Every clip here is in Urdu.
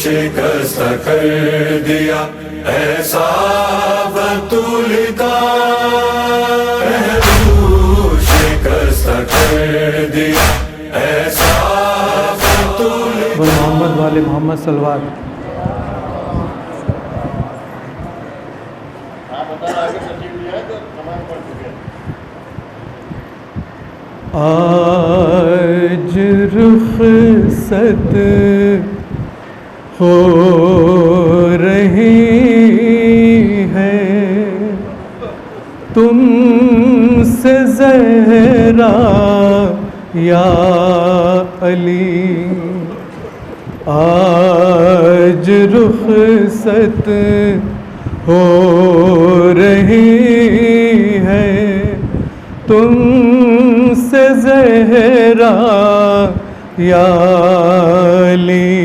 شکست کر دیا ایسا بطول کا پہلو شکست کر دیا ایسا بطول کا محمد والے محمد صلوات آج رخصت ہو رہی ہے تم سے زہرا یا علی، آج رخصت ہو رہی ہے تم سے زہرا یا علی،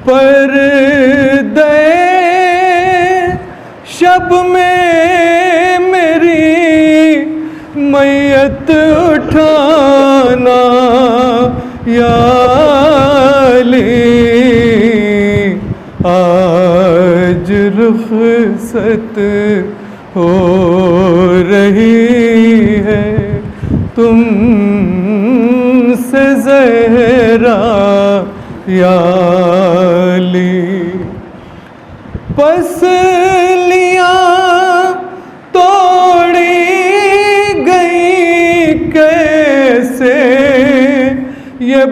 پردے شب میں میری میت اٹھانا یا علی، آج رخصت ہو رہی ہے تم سے زہرا یا علی، پسلیاں توڑی گئی کیسے یہ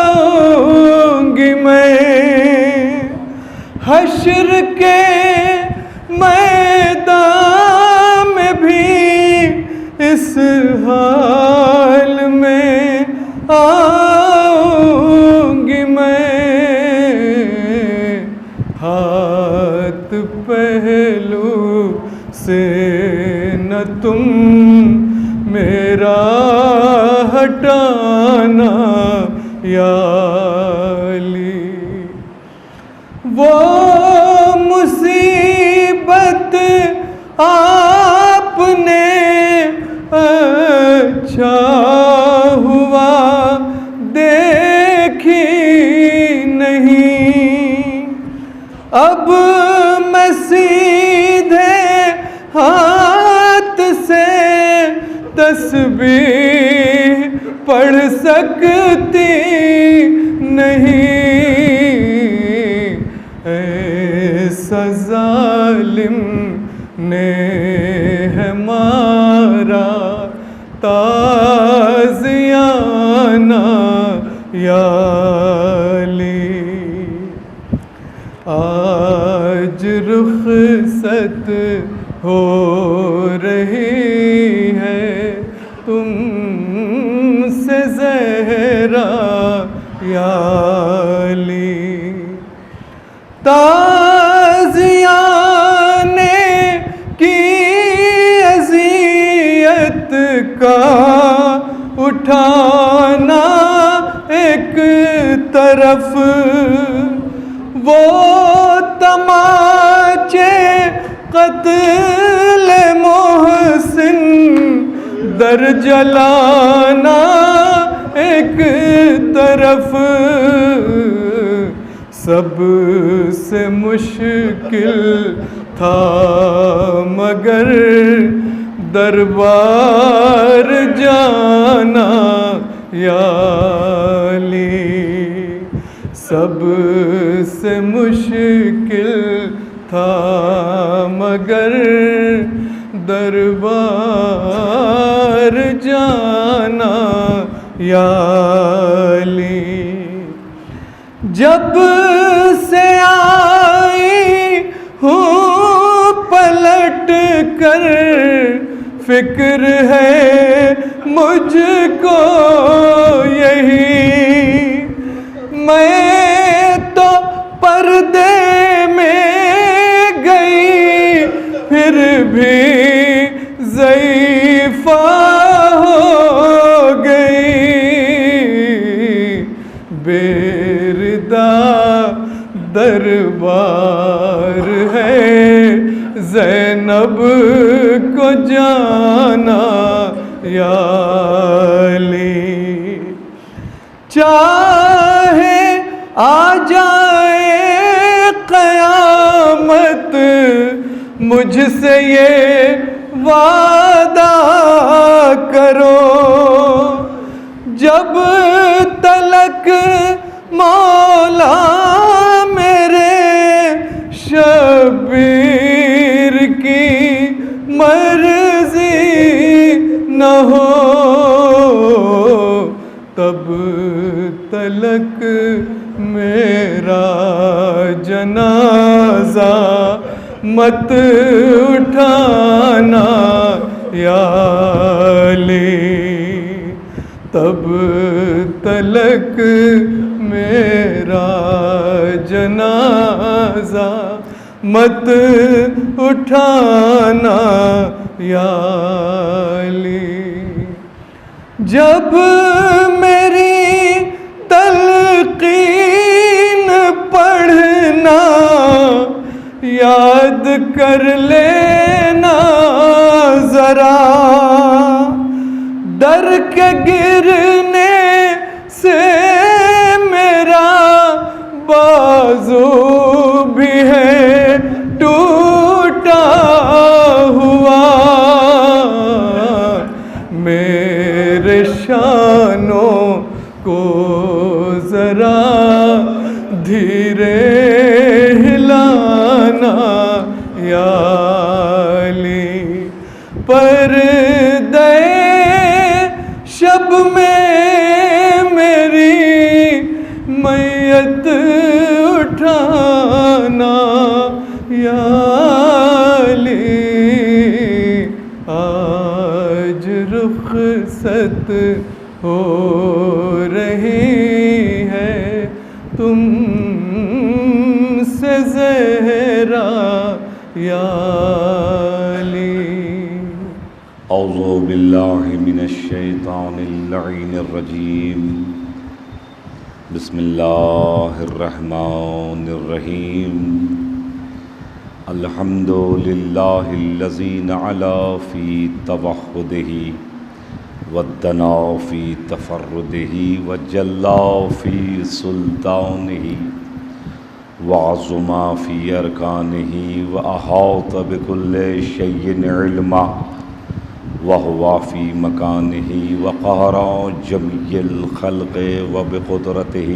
بتلاؤں گی میں، حشر کے میدان میں بھی اس حال میں آؤں گی میں، ہاتھ پہلو سے نہ تم میرا ہٹانا یا علی، وہ مصیبت آپ نے اچھا ہوا دیکھی نہیں، اب میں سیدھے ہاتھ سے تسبیح پڑھ سکتی نہیں، ایسا ظالم نے ہے مارا تازیانہ یا علی، آج رخصت ہو رہی ہے تم سے زہرا یا علی، تازیانے کی اذیت کا اٹھانا ایک طرف، وہ تماچے قتل محسن در جلانا ایک طرف، سب سے مشکل تھا مگر دربار جانا یا علی، سب سے مشکل تھا مگر دربار جانا یا علی، جب سے آئی ہوں پلٹ کر فکر ہے مجھ کو یہی، میں تو پردے میں گئی پھر بھی ضعیفہ ہو گئی، بیردہ دربار ہے زینب کو جانا یا علی، چاہے آ جائے قیامت مجھ سے یہ وعدہ کرو، جب تلک مولا میرے شبیر کی مرضی نہ ہو، تب تلک میرا جنازہ مت اٹھانا یا علی، تب تلک میرا جنازہ مت اٹھانا یا علی۔ جب میری تلقین پڑھنا یاد کر لینا ذرا، در کے گرنے سے میرا بازو بھی ہے ٹوٹا ہوا، میرے شانوں کو ذرا دھیرے ہلانا یا علی، پردے شب میں میری میت اٹھانا یا علی، آج رخصت ہو رہی ہے تم سے زہرا یا علی۔ اعوذ باللہ من الشیطان اللعین الرجیم، بسم اللہ الرحمن الرحیم، الحمد للہ الذی نعلا فی توحدہ ودنا فی تفردہ وجلا فی سلطانہ وعظما فی ارکانہ واحاط بکل شیء علما وهو في مكانه وقهر جميع الخلق وبقدرته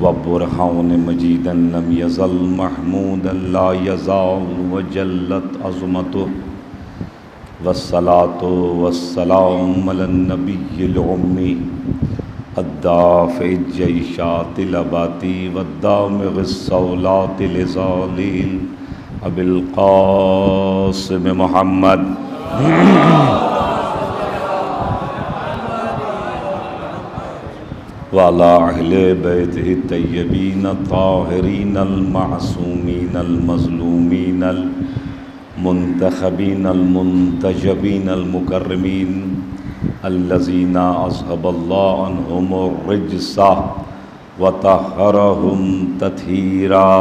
وبرهان مجيدا لم يزل محمودا لا يزال وجلت عظمته، والصلاة والسلام على النبي الأمي الدافع الجيشات الأباتي والدامغ الصولات الإزاليل أبي القاسم محمد وعلى أهل بيته الطيبين الطاهرين المعصومين المظلومين المنتخبين المنتجبين المكرمين الذين أذهب الله عنهم الرجس وطهرهم تطهيرا۔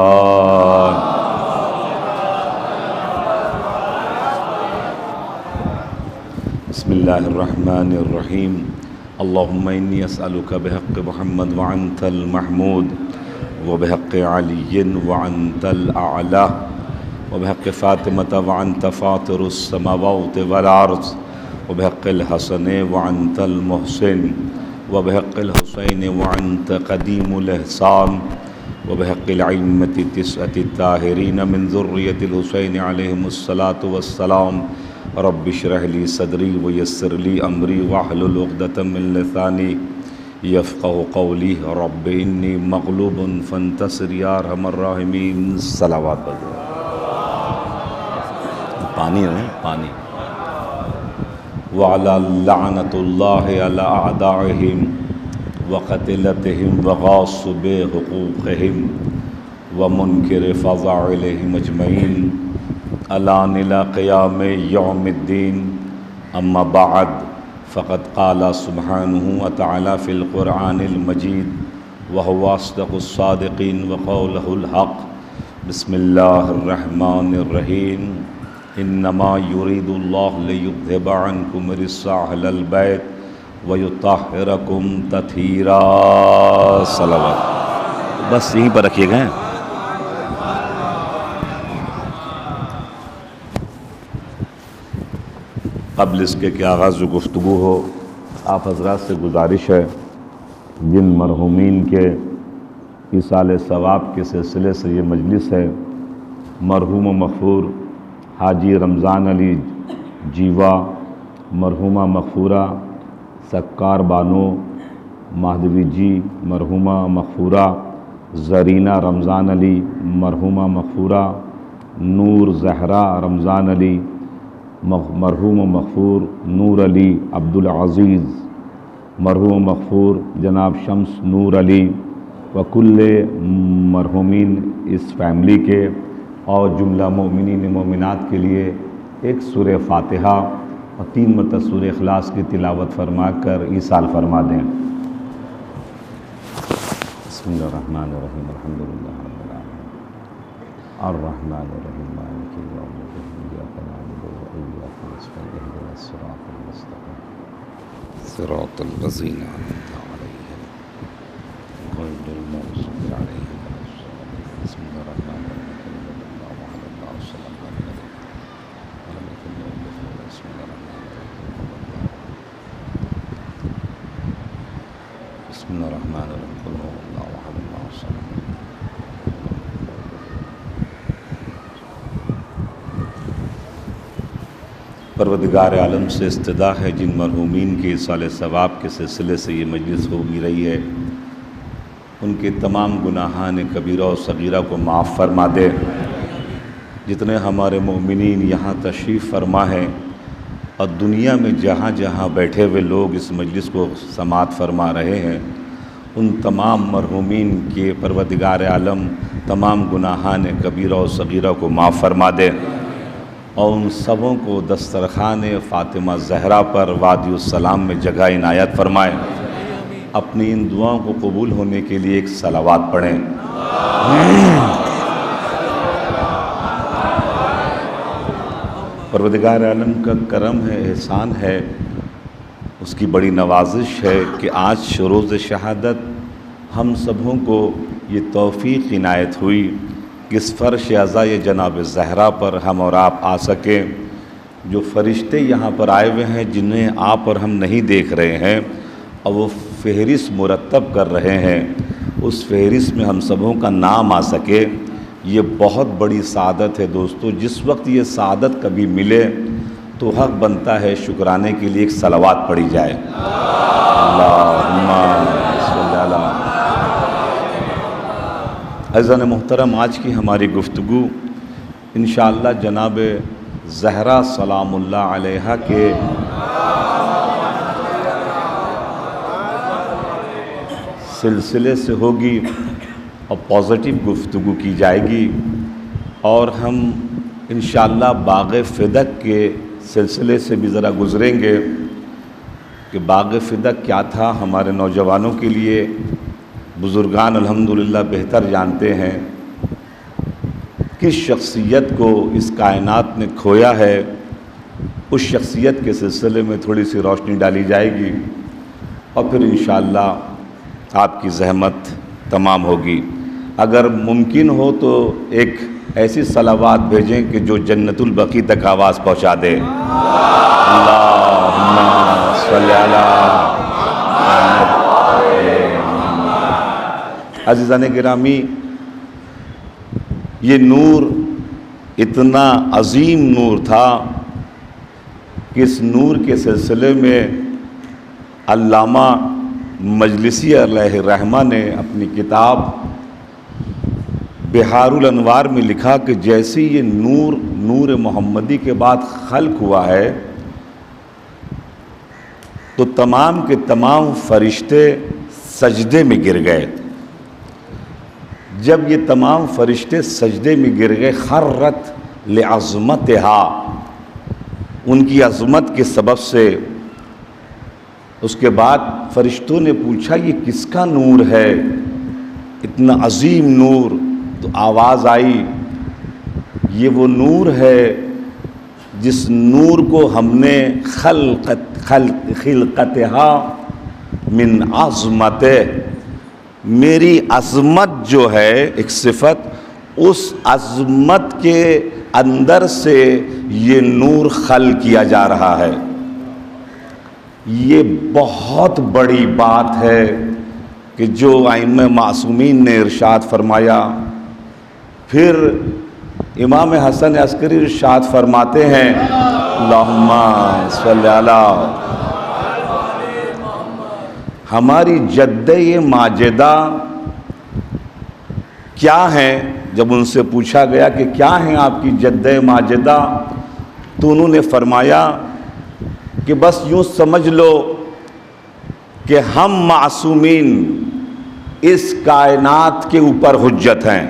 بسم اللہ الرحمن الرحیم، اللہم انی اسألک بحق محمد وعنت المحمود وبحق علی وعنت الاعلی وبحق فاطمة وعنت فاطر السماوات والارض وبحق الحسن وعنت المحسن وبحق الحسین وعنت قدیم الاحسان وبحق العیمة تسعة الطاہرین من ذریة الحسین علیہم الصلاة والسلام، رب اشرح لی صدری ویسر لی امری واحلل عقدۃ من لسانی یفقہوا قولی، رب انی مغلوب فانتصر یا ارحم الراحمین۔ صلوات پانی ہے پانی۔ وعلی لعنۃ اللہ علی اعدائہم وقتلتہم وغاصب حقوقہم ومنکر فضائلہم اجمعین الان الى قیام یوم الدین، اما بعد فقد قال سبحانہ وتعالی فی القرآن المجید وهو اصدق الصادقین وقولہ الحق، بسم اللہ الرحمن الرحیم، انما یرید اللہ لیذہب عنکم الرجس اہل البیت ویطہرکم تطہیرا۔ صلوات۔ بس یہیں پر رکھیے گئے. قبل اس کے آغاز گفتگو ہو، آپ حضرات سے گزارش ہے جن مرحومین کے ایصال ثواب کے سلسلے سے یہ مجلس ہے، مرحوم و مغفور حاجی رمضان علی جیوا، مرحومہ مغفورہ سکار بانو مہدوی جی، مرحومہ مغفورہ زرینہ رمضان علی، مرحومہ مغفورہ نور زہرا رمضان علی، مرحوم و مغفور نور علی عبدالعزیز، مرحوم مغفور جناب شمس نور علی و کل مرحومین اس فیملی کے اور جملہ مومنین مومنات کے لیے ایک سورہ فاتحہ اور 3 مرتبہ سورہ اخلاص کی تلاوت فرما کر ایصال فرما دیں. بسم اللہ الرحمن الرحیم، الحمدللہ رب العالمین الرحمن الرحیم مالک یوم الدین ایاک نعبد و ایاک نستعین اهدنا الصراط المستقیم صراط الذین انعمت علیہم غیر المغضوب علیہم ولا الضالین. بسم اللہ الرحمن الرحیم، اللہ محمد اللہ صلی اللہ علیہ وسلم. بسم اللہ الرحمن الرحیم، بسم اللہ الرحمن الرحیم، اللہ محمد اللہ صلی اللہ علیہ وسلم. پروردگار عالم سے استدعا ہے جن مرحومین کے ایصال ثواب کے سلسلے سے یہ مجلس ہو بھی رہی ہے، ان کے تمام گناہان کبیرہ و صغیرہ کو معاف فرما دے. جتنے ہمارے مومنین یہاں تشریف فرما ہیں اور دنیا میں جہاں جہاں بیٹھے ہوئے لوگ اس مجلس کو سماعت فرما رہے ہیں، ان تمام مرحومین کے پروردگار عالم تمام گناہان کبیرہ و صغیرہ کو معاف فرما دے اور ان سبوں کو دسترخوان فاطمہ زہرا پر وادی السلام میں جگہ عنایت فرمائے. اپنی ان دعاؤں کو قبول ہونے کے لیے ایک صلوات پڑھیں. پروردگار عالم کا کرم ہے، احسان ہے، اس کی بڑی نوازش ہے کہ آج روز شہادت ہم سبوں کو یہ توفیق عنایت ہوئی کہ اس فرش عزائے جناب زہرا پر ہم اور آپ آ سکیں. جو فرشتے یہاں پر آئے ہوئے ہیں جنہیں آپ اور ہم نہیں دیکھ رہے ہیں اور وہ فہرست مرتب کر رہے ہیں، اس فہرست میں ہم سبوں کا نام آ سکے، یہ بہت بڑی سعادت ہے دوستو. جس وقت یہ سعادت کبھی ملے تو حق بنتا ہے شکرانے کے لیے ایک صلوات پڑھی جائے. اللہم صلی اللہ. عزیزان محترم، آج کی ہماری گفتگو انشاءاللہ جناب زہرا سلام اللہ علیہا کے سلسلے سے ہوگی اور پازیٹیو گفتگو کی جائے گی، اور ہم انشاءاللہ باغ فدق کے سلسلے سے بھی ذرا گزریں گے کہ باغ فدق کیا تھا. ہمارے نوجوانوں کے لیے بزرگان الحمدللہ بہتر جانتے ہیں کس شخصیت کو اس کائنات نے کھویا ہے. اس شخصیت کے سلسلے میں تھوڑی سی روشنی ڈالی جائے گی اور پھر انشاءاللہ آپ کی زحمت تمام ہوگی. اگر ممکن ہو تو ایک ایسی صلوات بھیجیں کہ جو جنت البقیع تک آواز پہنچا دے. اللہم صلی اللہ. عزیزان گرامی، یہ نور اتنا عظیم نور تھا کہ اس نور کے سلسلے میں علامہ مجلسی علیہ الرحمہ نے اپنی کتاب بحار الانوار میں لکھا کہ جیسے یہ نور محمدی کے بعد خلق ہوا ہے تو تمام کے تمام فرشتے سجدے میں گر گئے. جب یہ تمام فرشتے سجدے میں گر گئے، خرت لعظمتہا، ان کی عظمت کے سبب سے. اس کے بعد فرشتوں نے پوچھا یہ کس کا نور ہے، اتنا عظیم نور؟ تو آواز آئی یہ وہ نور ہے جس نور کو ہم نے خلقتہا من عظمتہ، میری عظمت جو ہے ایک صفت، اس عظمت کے اندر سے یہ نور خلق کیا جا رہا ہے۔ یہ بہت بڑی بات ہے کہ جو ائمہ معصومین نے ارشاد فرمایا۔ پھر امام حسن عسکری ارشاد فرماتے ہیں اللہم صلی علی، ہماری جدہ ماجدہ کیا ہیں؟ جب ان سے پوچھا گیا کہ کیا ہیں آپ کی جدہ ماجدہ، تو انہوں نے فرمایا کہ بس یوں سمجھ لو کہ ہم معصومین اس کائنات کے اوپر حجت ہیں۔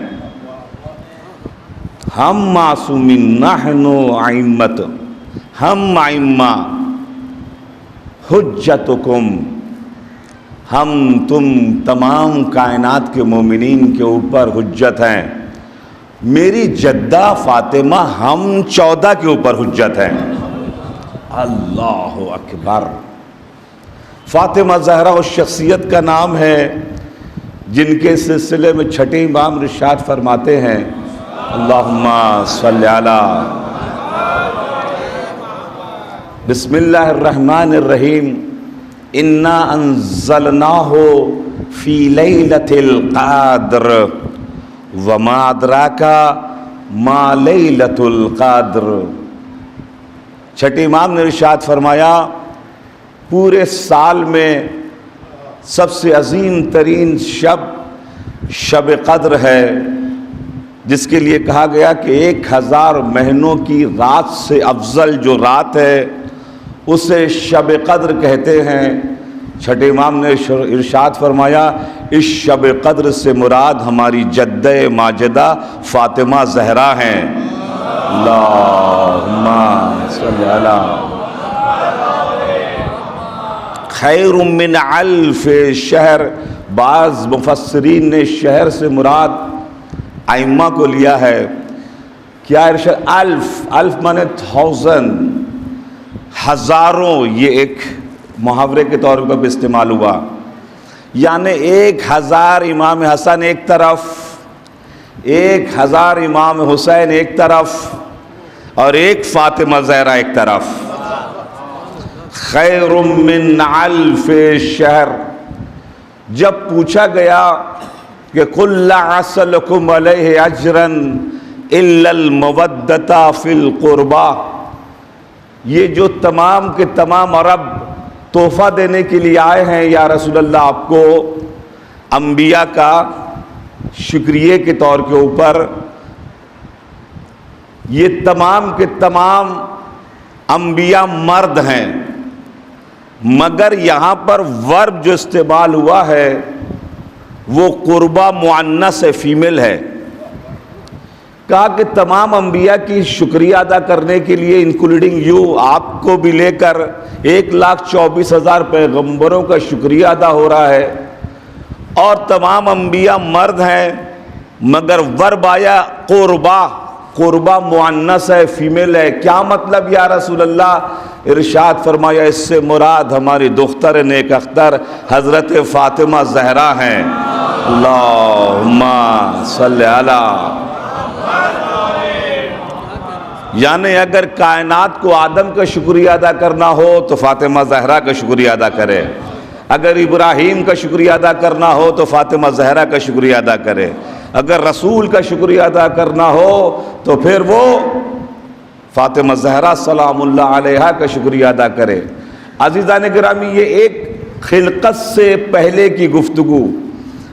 ہم معصومین، نحن ائمۃ، ہم ائمہ، حجتکم، ہم تم تمام کائنات کے مومنین کے اوپر حجت ہیں۔ میری جدہ فاطمہ ہم 14 کے اوپر حجت ہیں۔ اللہ اکبر۔ فاطمہ زہرا اس شخصیت کا نام ہے جن کے سلسلے میں چھٹے امام ارشاد فرماتے ہیں اللہم صلی علی، بسم اللہ الرحمن الرحیم، انا انزلناہ فی لیلۃ القدر وما ادراک ما لیلۃ القدر۔ چھٹے امام نے ارشاد فرمایا پورے سال میں سب سے عظیم ترین شب قدر ہے، جس کے لیے کہا گیا کہ 1000 مہینوں کی رات سے افضل جو رات ہے اسے شب قدر کہتے ہیں۔ چھٹے امام نے ارشاد فرمایا اس شب قدر سے مراد ہماری جدہ ماجدہ فاطمہ زہرا ہیں۔ اللہم صلی علی، خیر من 1000 شہر۔ بعض مفسرین نے شہر سے مراد ائمہ کو لیا ہے۔ کیا ارشاد؟ الف مانے 1000، ہزاروں، یہ ایک محاورے کے طور پر استعمال ہوا، یعنی 1000 امام حسن ایک طرف، 1000 امام حسین ایک طرف، اور ایک فاطمہ زہرا ایک طرف۔ خیر من 1000 شہر۔ جب پوچھا گیا کہ قل لا اسألکم علیہ اجرا الا المودۃ فی القربى، یہ جو تمام کے تمام عرب تحفہ دینے کے لیے آئے ہیں یا رسول اللہ آپ کو انبیاء کا شکریہ کے طور کے اوپر، یہ تمام کے تمام انبیاء مرد ہیں، مگر یہاں پر ورب جو استعمال ہوا ہے وہ قربہ مؤنث فیمیل ہے۔ کہا کہ تمام انبیاء کی شکریہ ادا کرنے کے لیے انکلوڈنگ یو، آپ کو بھی لے کر 1,24,000 پیغمبروں کا شکریہ ادا ہو رہا ہے، اور تمام انبیاء مرد ہیں مگر ورب آیا قربہ مؤنث ہے، فیمیل ہے۔ کیا مطلب یا رسول اللہ؟ ارشاد فرمایا اس سے مراد ہماری دختر نیک اختر حضرت فاطمہ زہرا ہیں۔ اللہم صلی علی، یعنی اگر کائنات کو آدم کا شکریہ ادا کرنا ہو تو فاطمہ زہرا کا شکریہ ادا کرے، اگر ابراہیم کا شکریہ ادا کرنا ہو تو فاطمہ زہرا کا شکریہ ادا کرے، اگر رسول کا شکریہ ادا کرنا ہو تو پھر وہ فاطمہ زہرا سلام اللہ علیہا کا شکریہ ادا کرے۔ عزیزان گرامی، یہ ایک خلقت سے پہلے کی گفتگو،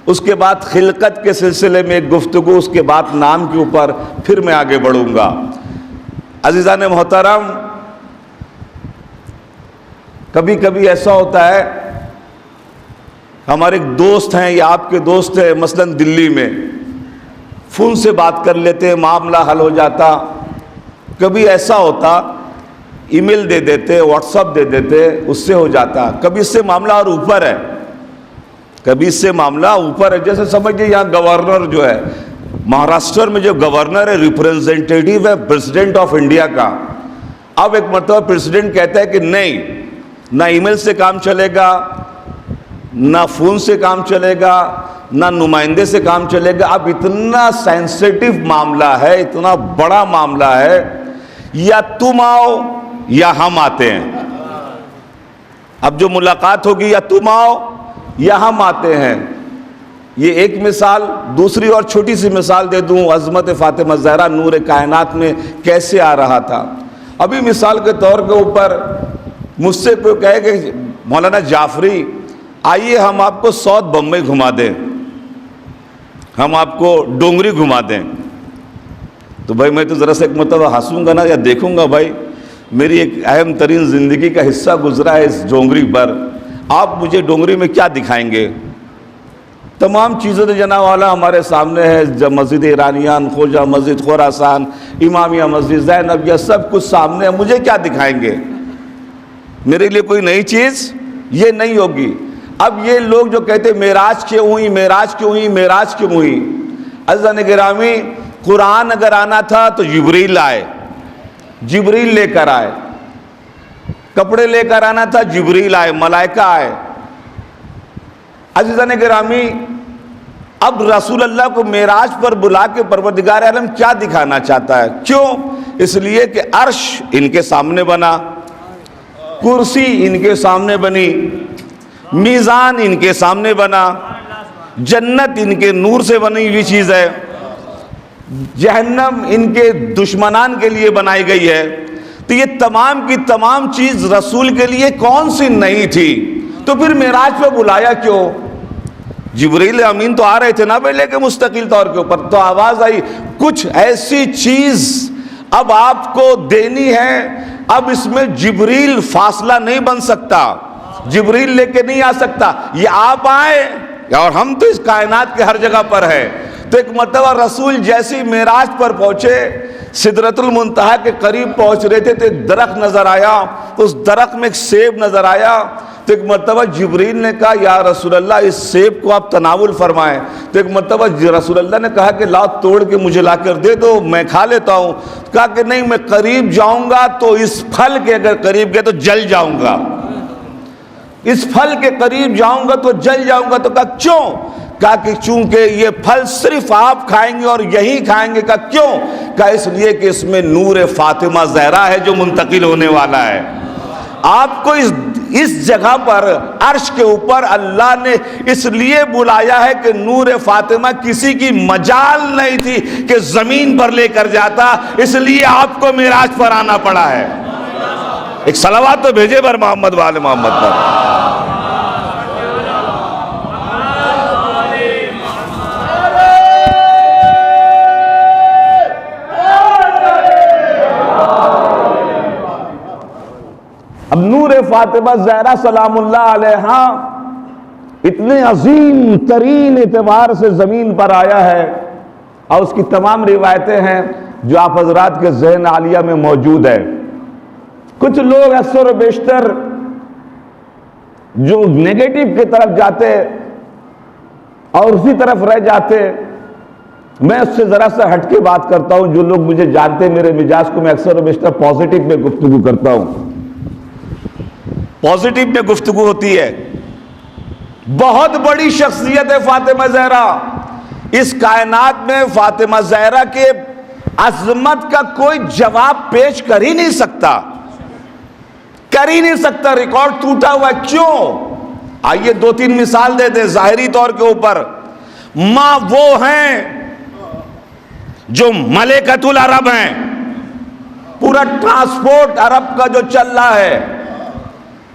اس کے بعد خلقت کے سلسلے میں ایک گفتگو، اس کے بعد نام کے اوپر پھر میں آگے بڑھوں گا۔ عزیزان محترم، کبھی کبھی ایسا ہوتا ہے، ہمارے ایک دوست ہیں یا آپ کے دوست ہیں مثلاً دلی میں، فون سے بات کر لیتے، معاملہ حل ہو جاتا۔ کبھی ایسا ہوتا ای میل دے دیتے، واٹس ایپ دے دیتے، اس سے ہو جاتا۔ کبھی اس سے معاملہ اور اوپر ہے، کبھی اس سے معاملہ اوپر ہے۔ جیسے سمجھئے یہاں گورنر جو ہے مہاراشٹر میں، جو گورنر ہے ریپرزینٹیٹیو ہے پریزیڈنٹ آف انڈیا کا، اب ایک مرتبہ پریزیڈنٹ کہتا ہے کہ نہیں، نہ ای میل سے کام چلے گا، نہ فون سے کام چلے گا، نہ نمائندے سے کام چلے گا. اب اتنا سینسیٹیو معاملہ ہے, اتنا بڑا معاملہ ہے, یا تم آؤ یا ہم آتے ہیں. اب جو ملاقات ہوگی یا تم آؤ یا ہم آتے ہیں. یہ ایک مثال. دوسری اور چھوٹی سی مثال دے دوں, عظمت فاطمہ زہرا نور کائنات میں کیسے آ رہا تھا. ابھی مثال کے طور کے اوپر مجھ سے کوئی کہے کہ مولانا جعفری آئیے ہم آپ کو ساؤتھ بمبئی گھما دیں, ہم آپ کو ڈونگری گھما دیں, تو بھائی میں تو ذرا سے ایک مرتبہ ہنسوں گا نا, یا دیکھوں گا بھائی میری ایک اہم ترین زندگی کا حصہ گزرا ہے اس ڈونگری پر, آپ مجھے ڈونگری میں کیا دکھائیں گے؟ تمام چیزیں تو جناب والا ہمارے سامنے ہے, مسجد ایرانیان, خوجہ مسجد خراسان, امامیہ مسجد, زینب, یہ سب کچھ سامنے ہے, مجھے کیا دکھائیں گے؟ میرے لیے کوئی نئی چیز یہ نہیں ہوگی. اب یہ لوگ جو کہتے معراج کیوں ہوئی, معراج کیوں ہوئی, معراج کیوں ہوئی. عزیزان گرامی, قرآن اگر آنا تھا تو جبریل آئے, جبریل لے کر آئے. کپڑے لے کر آنا تھا, جبریل آئے, ملائکہ آئے. عزیزان گرامی, اب رسول اللہ کو معراج پر بلا کے پروردگار عالم کیا دکھانا چاہتا ہے؟ کیوں؟ اس لیے کہ عرش ان کے سامنے بنا, کرسی ان کے سامنے بنی, میزان ان کے سامنے بنا, جنت ان کے نور سے بنی ہوئی چیز ہے, جہنم ان کے دشمنان کے لیے بنائی گئی ہے. تو یہ تمام کی تمام چیز رسول کے لیے کون سی نہیں تھی؟ تو پھر معراج پہ بلایا کیوں؟ جبریل امین تو آ رہے تھے نا پہلے کے مستقل طور کے اوپر, تو آواز آئی کچھ ایسی چیز اب آپ کو دینی ہے, اب اس میں جبریل فاصلہ نہیں بن سکتا, جبریل لے کے نہیں آ سکتا, یہ آپ آئے, اور ہم تو اس کائنات کے ہر جگہ پر ہے. تو ایک مرتبہ رسول جیسی معراج پر پہنچے, سدرۃ المنتہا کے قریب پہنچ رہے تھے, تو ایک درخت نظر آیا, اس درخت میں ایک سیب نظر آیا. تو ایک مرتبہ جبریل نے کہا یا رسول اللہ اس سیب کو آپ تناول فرمائیں. تو ایک مرتبہ رسول اللہ نے کہا کہ لاؤ توڑ کے مجھے لا کر دے دو, میں کھا لیتا ہوں. کہا کہ نہیں, میں قریب جاؤں گا تو اس پھل کے اگر قریب گئے تو جل جاؤں گا, اس پھل کے قریب جاؤں گا تو جل جاؤں گا. تو کہا کیوں؟ کہا کہ چونکہ یہ پھل صرف آپ کھائیں گے اور یہی کھائیں گے. کہا کیوں؟ کہا اس لیے کہ اس میں نور فاطمہ زہرا ہے جو منتقل ہونے والا ہے. آپ کو اس جگہ پر عرش کے اوپر اللہ نے اس لیے بلایا ہے کہ نور فاطمہ کسی کی مجال نہیں تھی کہ زمین پر لے کر جاتا, اس لیے آپ کو معراج پر آنا پڑا ہے. ایک صلوات تو بھیجے بر محمد وآل محمد پر. اب نور فاطمہ زہرا سلام اللہ علیہا اتنے عظیم ترین اعتبار سے زمین پر آیا ہے, اور اس کی تمام روایتیں ہیں جو آپ حضرات کے ذہن عالیہ میں موجود ہے. کچھ لوگ اکثر و بیشتر جو نیگیٹو کی طرف جاتے اور اسی طرف رہ جاتے, میں اس سے ذرا سا ہٹ کے بات کرتا ہوں. جو لوگ مجھے جانتے, میرے مزاج کو میں اکثر و بیشتر پازیٹیو میں گفتگو کرتا ہوں, پازیٹیو میں گفتگو ہوتی ہے. بہت بڑی شخصیت ہے فاطمہ زہرا. اس کائنات میں فاطمہ زہرا کے عظمت کا کوئی جواب پیش کر ہی نہیں سکتا, کر ہی نہیں سکتا. ریکارڈ ٹوٹا ہوا ہے. کیوں؟ آئیے دو تین مثال دے دیں ظاہری طور کے اوپر. ماں وہ ہیں جو ملکۃ العرب ہیں, پورا ٹرانسپورٹ عرب کا جو چل رہا ہے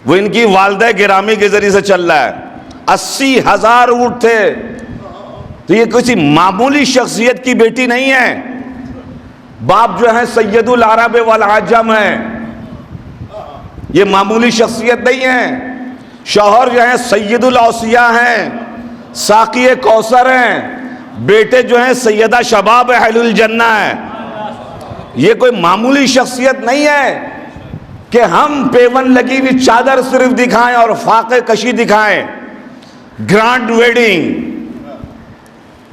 وہ ان کی والدہ گرامی کے ذریعے سے چل رہا ہے. 80,000 اونٹ تھے. تو یہ کسی معمولی شخصیت کی بیٹی نہیں ہے. باپ جو ہے سید العرب والعجم ہیں, یہ معمولی شخصیت نہیں ہے. شوہر جو ہیں سید الاوصیاء ہیں, ساقی کوثر ہیں. بیٹے جو ہیں سیدہ شباب اہل الجنہ ہیں. یہ کوئی معمولی شخصیت نہیں ہے کہ ہم پیون لگی ہوئی چادر صرف دکھائیں اور فاقے کشی دکھائیں. گرانڈ ویڈنگ,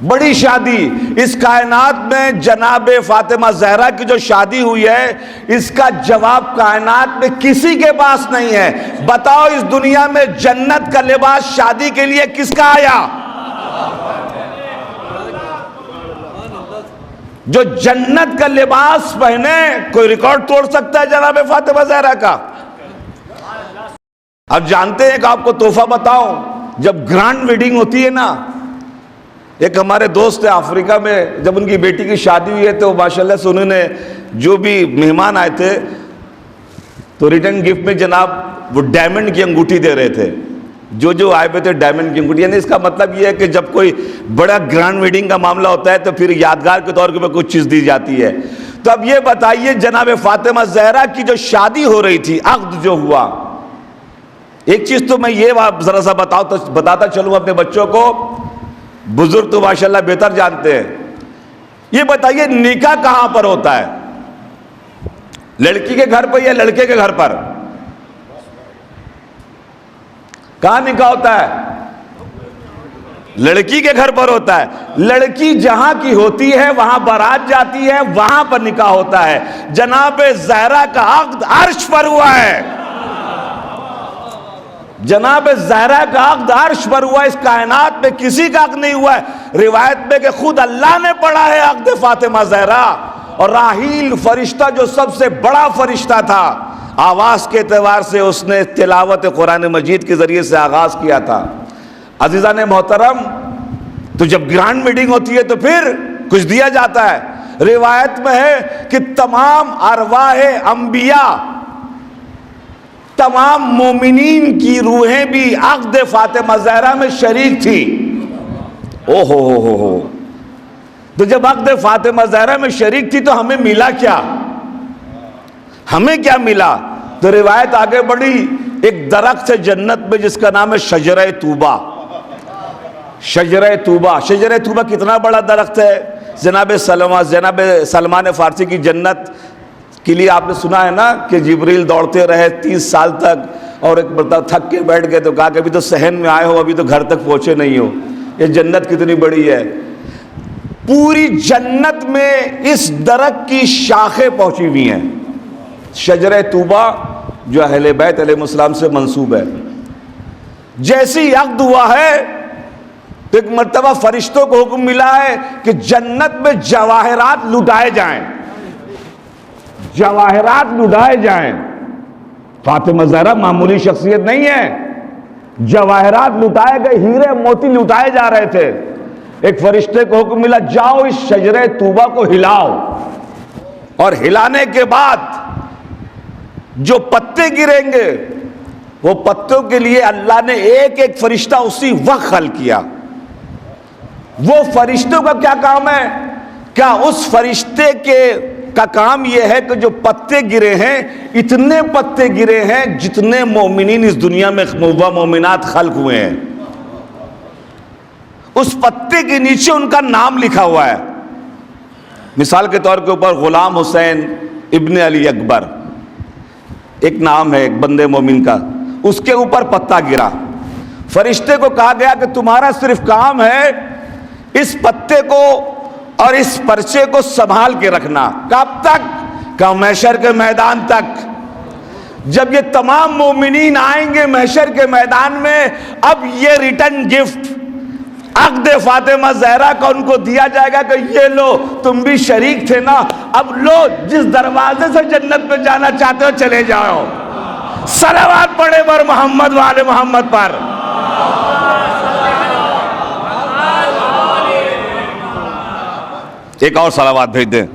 بڑی شادی. اس کائنات میں جناب فاطمہ زہرا کی جو شادی ہوئی ہے, اس کا جواب کائنات میں کسی کے پاس نہیں ہے. بتاؤ اس دنیا میں جنت کا لباس شادی کے لیے کس کا آیا؟ جو جنت کا لباس پہنے، کوئی ریکارڈ توڑ سکتا ہے جناب فاطمہ زہرا کا؟ اب جانتے ہیں کہ آپ کو تحفہ بتاؤں، جب گرانڈ ویڈنگ ہوتی ہے نا، ایک ہمارے دوست ہیں افریقہ میں، جب ان کی بیٹی کی شادی ہوئی ہے تو ماشاءاللہ سے انہوں نے جو بھی مہمان آئے تھے تو ریٹرن گفٹ میں جناب وہ ڈائمنڈ کی انگوٹھی دے رہے تھے، جو آئے ہوئے تھے ڈائمنڈ کی انگوٹھی. یعنی اس کا مطلب یہ ہے کہ جب کوئی بڑا گرانڈ ویڈنگ کا معاملہ ہوتا ہے تو پھر یادگار کے طور پہ کچھ چیز دی جاتی ہے. تو اب یہ بتائیے جناب فاطمہ زہرا کی جو شادی ہو رہی تھی، عقد جو ہوا، ایک چیز تو میں یہ ذرا سا بتاتا چلوں اپنے بچوں کو، بزرگ تو ماشاءاللہ بہتر جانتے ہیں. یہ بتائیے نکاح کہاں پر ہوتا ہے؟ لڑکی کے گھر پر یا لڑکے کے گھر پر؟ کہاں نکاح ہوتا ہے؟ لڑکی کے گھر پر ہوتا ہے. لڑکی جہاں کی ہوتی ہے وہاں بارات جاتی ہے، وہاں پر نکاح ہوتا ہے. جناب زہرا کا عقد عرش پر ہوا ہے. جناب زہرا کا عقد عرش پر ہوا، اس کائنات میں کسی کا عقد نہیں ہوا ہے. روایت میں کہ خود اللہ نے پڑھا ہے عقد فاطمہ زہرا. اور راحیل فرشتہ جو سب سے بڑا فرشتہ تھا، آواز کے اعتبار سے اس نے تلاوت قرآن مجید کے ذریعے سے آغاز کیا تھا. عزیزان محترم، تو جب گرانڈ میٹنگ ہوتی ہے تو پھر کچھ دیا جاتا ہے. روایت میں ہے کہ تمام ارواح انبیاء، تمام مومنین کی روحیں بھی عقد فاطمہ زہرا میں شریک تھی. او ہو. تو جب عقد فاطمہ زہرا میں شریک تھی تو ہمیں ملا کیا؟ ہمیں کیا ملا؟ تو روایت آگے بڑھی، ایک درخت ہے جنت میں جس کا نام ہے شجرہ طوبہ. شجرہ طوبہ. شجرہ طوبہ کتنا بڑا درخت ہے؟ جناب سلمان فارسی کی جنت کے لیے آپ نے سنا ہے نا کہ جبریل دوڑتے رہے 30 سال تک، اور ایک مرتبہ تھک کے بیٹھ گئے تو کہا کہ ابھی تو صحن میں آئے ہو، ابھی تو گھر تک پہنچے نہیں ہو. یہ جنت کتنی بڑی ہے. پوری جنت میں اس درخت کی شاخیں پہنچی ہوئی ہیں. شجرہ طوبہ جو اہل بیت علیہ السلام سے منسوب ہے. جیسی عقد ہوا ہے تو ایک مرتبہ فرشتوں کو حکم ملا ہے کہ جنت میں جواہرات لٹائے جائیں. جواہرات لٹائے جائیں. فاطمہ زہرا معمولی شخصیت نہیں ہے. جواہرات لٹائے گئے، ہیرے موتی لٹائے جا رہے تھے. ایک فرشتے کو حکم ملا، جاؤ اس شجرہ طوبہ کو ہلاؤ. اور ہلانے کے بعد جو پتے گریں گے وہ پتوں کے لیے اللہ نے ایک ایک فرشتہ اسی وقت خلق کیا. وہ فرشتوں کا کیا کام ہے؟ کیا اس فرشتے کا کام یہ ہے کہ جو پتے گرے ہیں، اتنے پتے گرے ہیں جتنے مومنین اس دنیا میں مومنات خلق ہوئے ہیں، اس پتے کے نیچے ان کا نام لکھا ہوا ہے. مثال کے طور کے اوپر غلام حسین ابن علی اکبر ایک نام ہے ایک بندے مومن کا، اس کے اوپر پتا گرا. فرشتے کو کہا گیا کہ تمہارا صرف کام ہے اس پتے کو اور اس پرچے کو سنبھال کے رکھنا. کب تک؟ کہ محشر کے میدان تک. جب یہ تمام مومنین آئیں گے محشر کے میدان میں، اب یہ ریٹرن گفٹ عقد فاطمہ زہرا کا ان کو دیا جائے گا کہ یہ لو، تم بھی شریک تھے نا، اب لو، جس دروازے سے جنت میں جانا چاہتے ہو چلے جاؤ. صلوات پڑھے بر محمد وآل محمد پر. ایک اور صلوات بھیج دیں.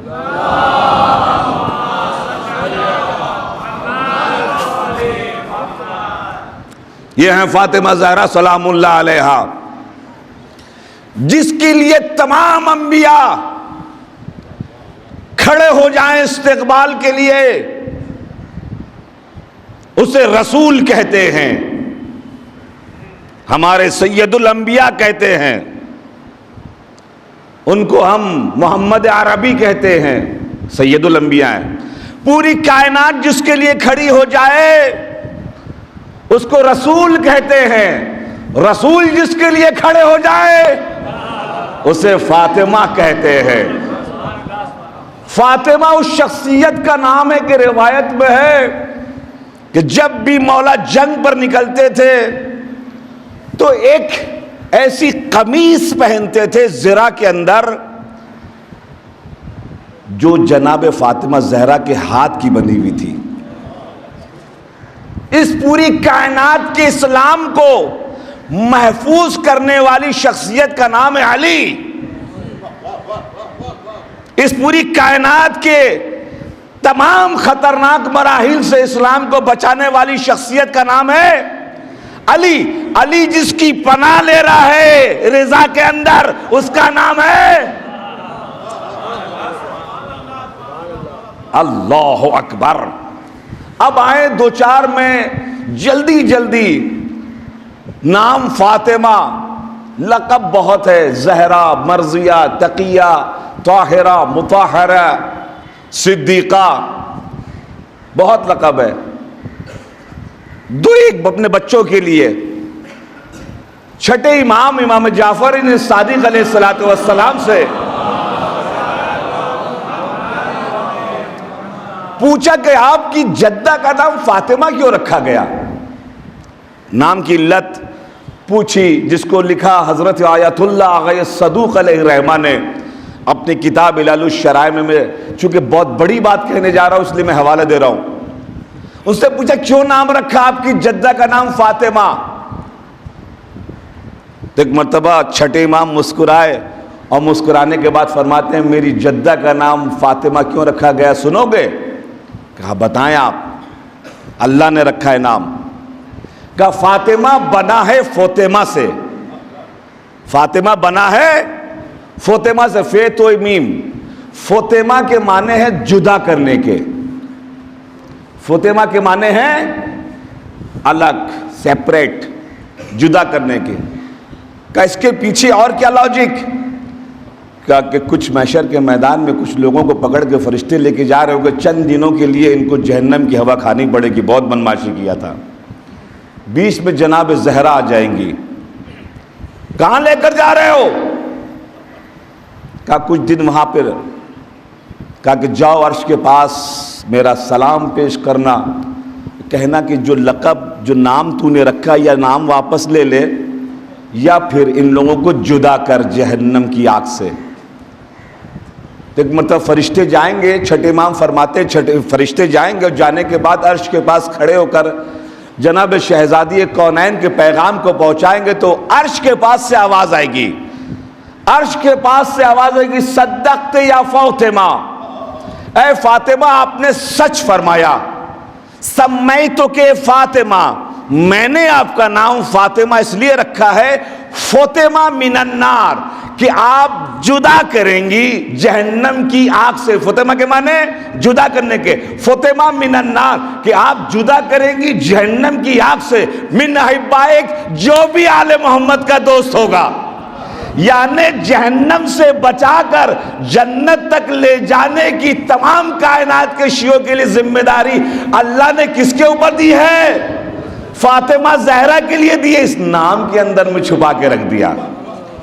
یہ ہیں فاطمہ زہرا سلام اللہ علیہا، جس کے لیے تمام انبیاء کھڑے ہو جائیں استقبال کے لیے. اسے رسول کہتے ہیں، ہمارے سید الانبیاء کہتے ہیں، ان کو ہم محمد عربی کہتے ہیں، سید الانبیاء ہیں. پوری کائنات جس کے لیے کھڑی ہو جائے اس کو رسول کہتے ہیں. رسول جس کے لیے کھڑے ہو جائے اسے فاطمہ کہتے ہیں. فاطمہ اس شخصیت کا نام ہے کہ روایت میں ہے کہ جب بھی مولا جنگ پر نکلتے تھے تو ایک ایسی قمیص پہنتے تھے زرہ کے اندر جو جناب فاطمہ زہرا کے ہاتھ کی بنی ہوئی تھی. اس پوری کائنات کے اسلام کو محفوظ کرنے والی شخصیت کا نام ہے علی. اس پوری کائنات کے تمام خطرناک مراحل سے اسلام کو بچانے والی شخصیت کا نام ہے علی. علی جس کی پناہ لے رہا ہے رضا کے اندر، اس کا نام ہے اللہ اکبر. اب آئے دو چار میں جلدی نام فاطمہ، لقب بہت ہے، زہرا، مرضیہ، تقیہ، طاہرہ، مطہرہ، صدیقہ، بہت لقب ہے. دو ایک اپنے بچوں کے لیے. چھٹے امام جعفر صادق علیہ السلام سے پوچھا کہ آپ کی جدہ کا نام فاطمہ کیوں رکھا گیا؟ نام کی علت پوچھی، جس کو لکھا حضرت آیت اللہ آغا صدوق علیہ الرحمہ نے اپنی کتاب علل الشرائع میں. چونکہ بہت بڑی بات کہنے جا رہا ہوں اس لیے میں حوالہ دے رہا ہوں. اس سے پوچھا کیوں نام رکھا آپ کی جدہ کا نام فاطمہ؟ تو ایک مرتبہ چھٹے امام مسکرائے اور مسکرانے کے بعد فرماتے ہیں میری جدہ کا نام فاطمہ کیوں رکھا گیا سنو گے؟ کہا بتائیں آپ. اللہ نے رکھا ہے نام. کہا فاطمہ بنا ہے فوتیمہ سے. فاطمہ بنا ہے فوتیمہ سے. فے تو میم. فوتیمہ کے معنی ہے جدا کرنے کے. فوتیمہ کے معنی ہیں الگ، سیپریٹ، جدا کرنے کے. کہ اس کے پیچھے اور کیا لاجک؟ کہ کچھ محشر کے میدان میں کچھ لوگوں کو پکڑ کے فرشتے لے کے جا رہے ہو کہ چند دنوں کے لیے ان کو جہنم کی ہوا کھانی پڑے گی. بہت بدمعاشی کیا تھا. بیچ میں جناب زہرا آ جائیں گی. کہاں لے کر جا رہے ہو؟ کہا کچھ دن وہاں پر. کہا کہ جاؤ عرش کے پاس میرا سلام پیش کرنا، کہنا کہ جو لقب، جو نام تو نے رکھا یا نام واپس لے لے یا پھر ان لوگوں کو جدا کر جہنم کی آگ سے. ایک مطلب فرشتے جائیں گے، چھٹے امام فرماتے فرشتے جائیں گے اور جانے کے بعد عرش کے پاس کھڑے ہو کر جناب شہزادی کونین کے پیغام کو پہنچائیں گے تو عرش کے پاس سے آواز آئے گی. عرش کے پاس سے آواز آئے گی صدقت یا فاطمہ، اے فاطمہ آپ نے سچ فرمایا. سمیتک فاطمہ، میں نے آپ کا نام فاطمہ اس لیے رکھا ہے فوتیمہ من النار، کہ آپ جدا کریں گی جہنم کی آگ سے. فوتیمہ کے معنی جدا کرنے کے. فوتیمہ من النار، کہ آپ جدا کریں گی جہنم کی آگ سے. من احبائک، جو بھی آل محمد کا دوست ہوگا. یعنی جہنم سے بچا کر جنت تک لے جانے کی تمام کائنات کے شیعوں کے لیے ذمہ داری اللہ نے کس کے اوپر دی ہے؟ فاطمہ زہرا کے لیے دی ہے. اس نام کے اندر میں چھپا کے رکھ دیا.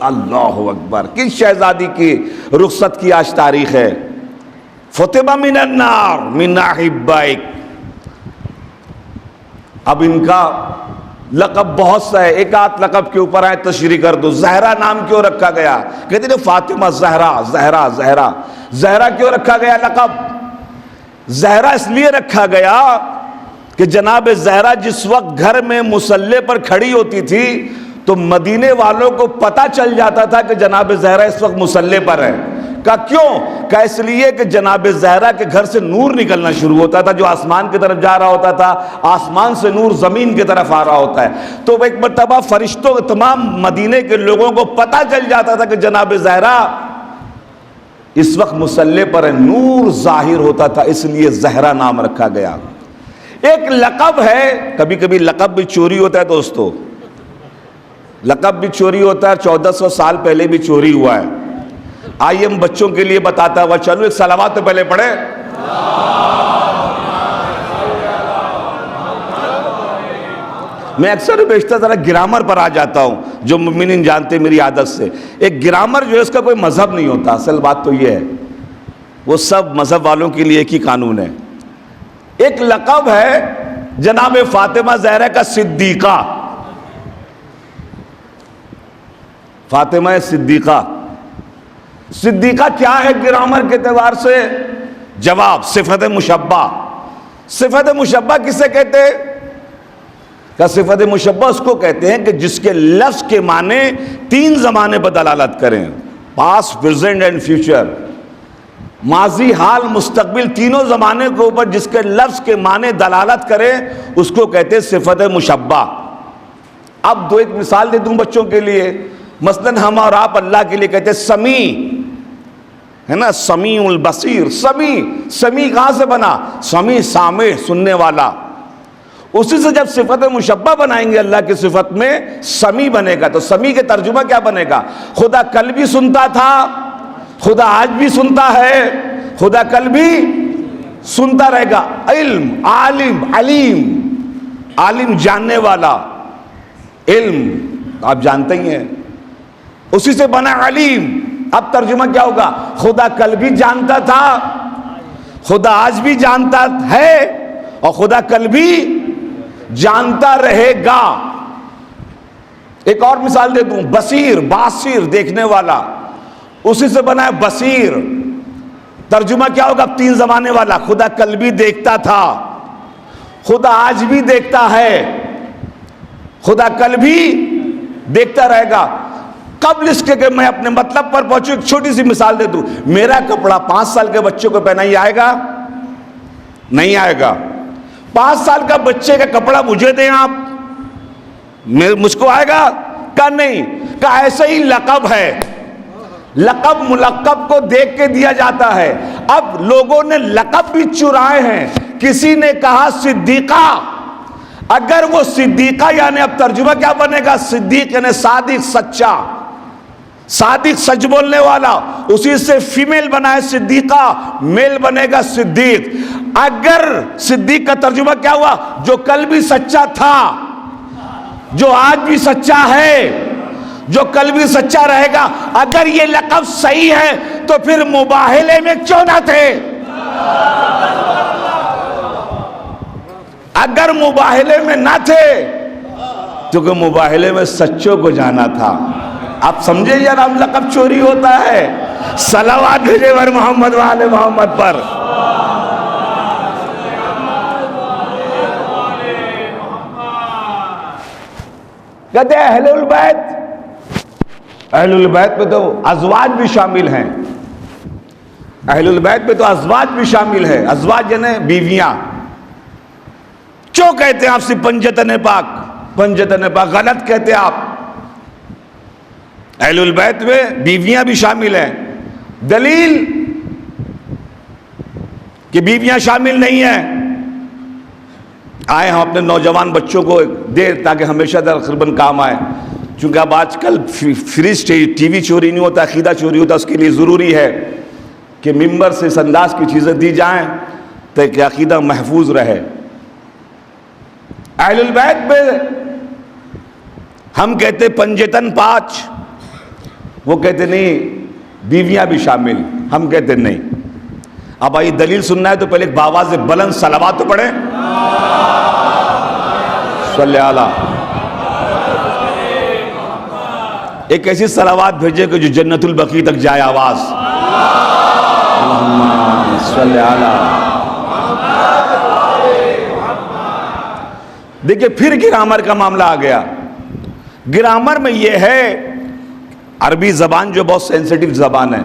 اللہ اکبر. کس شہزادی کی رخصت کی آج تاریخ ہے؟ فاطمہ من النار من احبائک. اب ان کا لقب بہت سا ہے، ایک آدھ لقب کے اوپر آئے تشریح کر دو. زہرا نام کیوں رکھا گیا؟ کہتے ہیں فاطمہ زہرا. زہرا زہرا زہرا کیوں رکھا گیا لقب؟ زہرا اس لیے رکھا گیا کہ جناب زہرا جس وقت گھر میں مصلی پر کھڑی ہوتی تھی تو مدینے والوں کو پتہ چل جاتا تھا کہ جناب زہرا اس وقت مصلی پر ہے. کہا کیوں؟ کہا اس لیے کہ جناب زہرا کے گھر سے نور نکلنا شروع ہوتا تھا جو آسمان کی طرف جا رہا ہوتا تھا، آسمان سے نور زمین کی طرف آ رہا ہوتا ہے. تو ایک مرتبہ فرشتوں تمام مدینے کے لوگوں کو پتہ چل جاتا تھا کہ جناب زہرا اس وقت مصلی پر ہے، نور ظاہر ہوتا تھا، اس لیے زہرا نام رکھا گیا. ایک لقب ہے، کبھی کبھی لقب بھی چوری ہوتا ہے دوستو. لقب بھی چوری ہوتا ہے. 1400 سال پہلے بھی چوری ہوا ہے. آئیے ہم بچوں کے لیے بتاتا ہوا چلو ایک صلوات تو پہلے پڑھے. میں اکثر بیشتر ذرا گرامر پر آ جاتا ہوں جو مومنین جانتے میری عادت سے. ایک گرامر جو ہے اس کا کوئی مذہب نہیں ہوتا. اصل بات تو یہ ہے وہ سب مذہب والوں کے لیے ایک ہی قانون ہے. ایک لقب ہے جناب فاطمہ زہرا کا صدیقہ. فاطمہ صدیقہ. صدیقہ کیا ہے گرامر کے اعتبار سے؟ جواب صفت مشبہ. صفت مشبہ کسے کہتے ہیں؟ کہ صفت مشبہ اس کو کہتے ہیں کہ جس کے لفظ کے معنی 3 زمانے پر دلالت کریں، پاسٹ، پریزنٹ اینڈ فیوچر. ماضی، حال، مستقبل، تینوں زمانے کے اوپر جس کے لفظ کے معنی دلالت کریں اس کو کہتے ہیں صفت مشبہ. اب ایک مثال دے دوں بچوں کے لیے. مثلاً ہم اور آپ اللہ کے لیے کہتے ہیں سمیع، ہے نا، سمیع البصیر. سمیع کہاں سے بنا؟ سمیع سامع، سننے والا. اسی سے جب صفت مشبہ بنائیں گے اللہ کی صفت میں سمیع بنے گا. تو سمیع کے ترجمہ کیا بنے گا؟ خدا کل بھی سنتا تھا، خدا آج بھی سنتا ہے، خدا کل بھی سنتا رہے گا. علم، عالم، علیم. عالم جاننے والا، علم آپ جانتے ہی ہیں، اسی سے بنا علیم. اب ترجمہ کیا ہوگا؟ خدا کل بھی جانتا تھا، خدا آج بھی جانتا ہے، اور خدا کل بھی جانتا رہے گا. ایک اور مثال دے دوں. بصیر، باصر، دیکھنے والا، اسی سے بنا ہے بصیر. ترجمہ کیا ہوگا؟ 3 زمانے والا. خدا کل بھی دیکھتا تھا، خدا آج بھی دیکھتا ہے، خدا کل بھی دیکھتا رہے گا. قبل اس کے کہ میں اپنے مطلب پر پہنچوں ایک چھوٹی سی مثال دے دوں. میرا کپڑا 5 سال کے بچوں کو پہنا ہی آئے گا؟ نہیں آئے گا. 5 سال کا بچے کا کپڑا مجھے دیں آپ، مجھ کو آئے گا؟ کہ نہیں. کہ ایسے ہی لقب ہے، لقب ملقب کو دیکھ کے دیا جاتا ہے. اب لوگوں نے لقب بھی چرائے ہیں. کسی نے کہا صدیقہ، اگر وہ صدیقہ یعنی اب ترجمہ کیا بنے گا؟ صدیق یعنی صادق، سچا، صادق، سچ بولنے والا. اسی سے فیمیل بنا ہے صدیقہ، میل بنے گا صدیق. اگر صدیق کا ترجمہ کیا ہوا؟ جو کل بھی سچا تھا، جو آج بھی سچا ہے، جو کل بھی سچا رہے گا. اگر یہ لقب صحیح ہے تو پھر مباہلے میں کیوں نہ تھے؟ اگر مباہلے میں نہ تھے کیونکہ مباہلے میں سچوں کو جانا تھا. آپ سمجھے یار اب لقب چوری ہوتا ہے. صلوات بھیجے بر محمد وآل محمد پر. کہتے ہیں اہل البیت، اہل البیت میں تو ازواج بھی شامل ہیں. اہل البیت میں تو ازواج بھی شامل ہے. ازواج یعنی بیویاں. کیوں کہتے ہیں آپ سے پنجتن پاک؟ پنجتن پاک غلط کہتے ہیں آپ. اہل البیت میں بیویاں بھی شامل ہیں. دلیل کہ بیویاں شامل نہیں ہیں. آئے ہم اپنے نوجوان بچوں کو دے تاکہ ہمیشہ تقریباً کام آئے. چونکہ اب آج کل فریج ٹی وی چوری نہیں ہوتا، عقیدہ چوری ہوتا. اس کے لیے ضروری ہے کہ ممبر سے اس انداز کی چیزیں دی جائیں تاکہ عقیدہ محفوظ رہے. اہل البیت میں ہم کہتے پنجتن 5، وہ کہتے نہیں بیویاں بھی شامل. ہم کہتے نہیں. اب آئی دلیل سننا ہے تو پہلے ایک باواز بلند صلوات تو پڑھیں. صلی اللہ. ایک ایسی صلوات بھیجے کہ جو جنت البقیع تک جائے آواز. اللہم صلی اللہ. دیکھیں پھر گرامر کا معاملہ آ گیا. گرامر میں یہ ہے، عربی زبان جو بہت سینسیٹیو زبان ہے،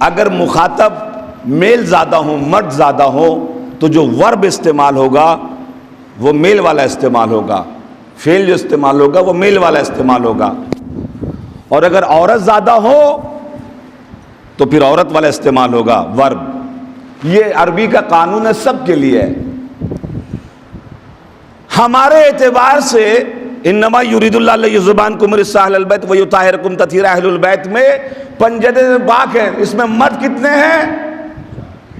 اگر مخاطب میل زیادہ ہو، مرد زیادہ ہو تو جو ورب استعمال ہوگا وہ میل والا استعمال ہوگا، فعل جو استعمال ہوگا وہ میل والا استعمال ہوگا. اور اگر عورت زیادہ ہو تو پھر عورت والا استعمال ہوگا، ورب. یہ عربی کا قانون ہے، سب کے لیے ہے. ہمارے اعتبار سے انما یرید اللہ لیذہبعنکم الرجس اہل البیت ویطہرکم تطہیرا. اہل البیت میں پنجتن پاک ہے. اس میں مرد کتنے ہیں؟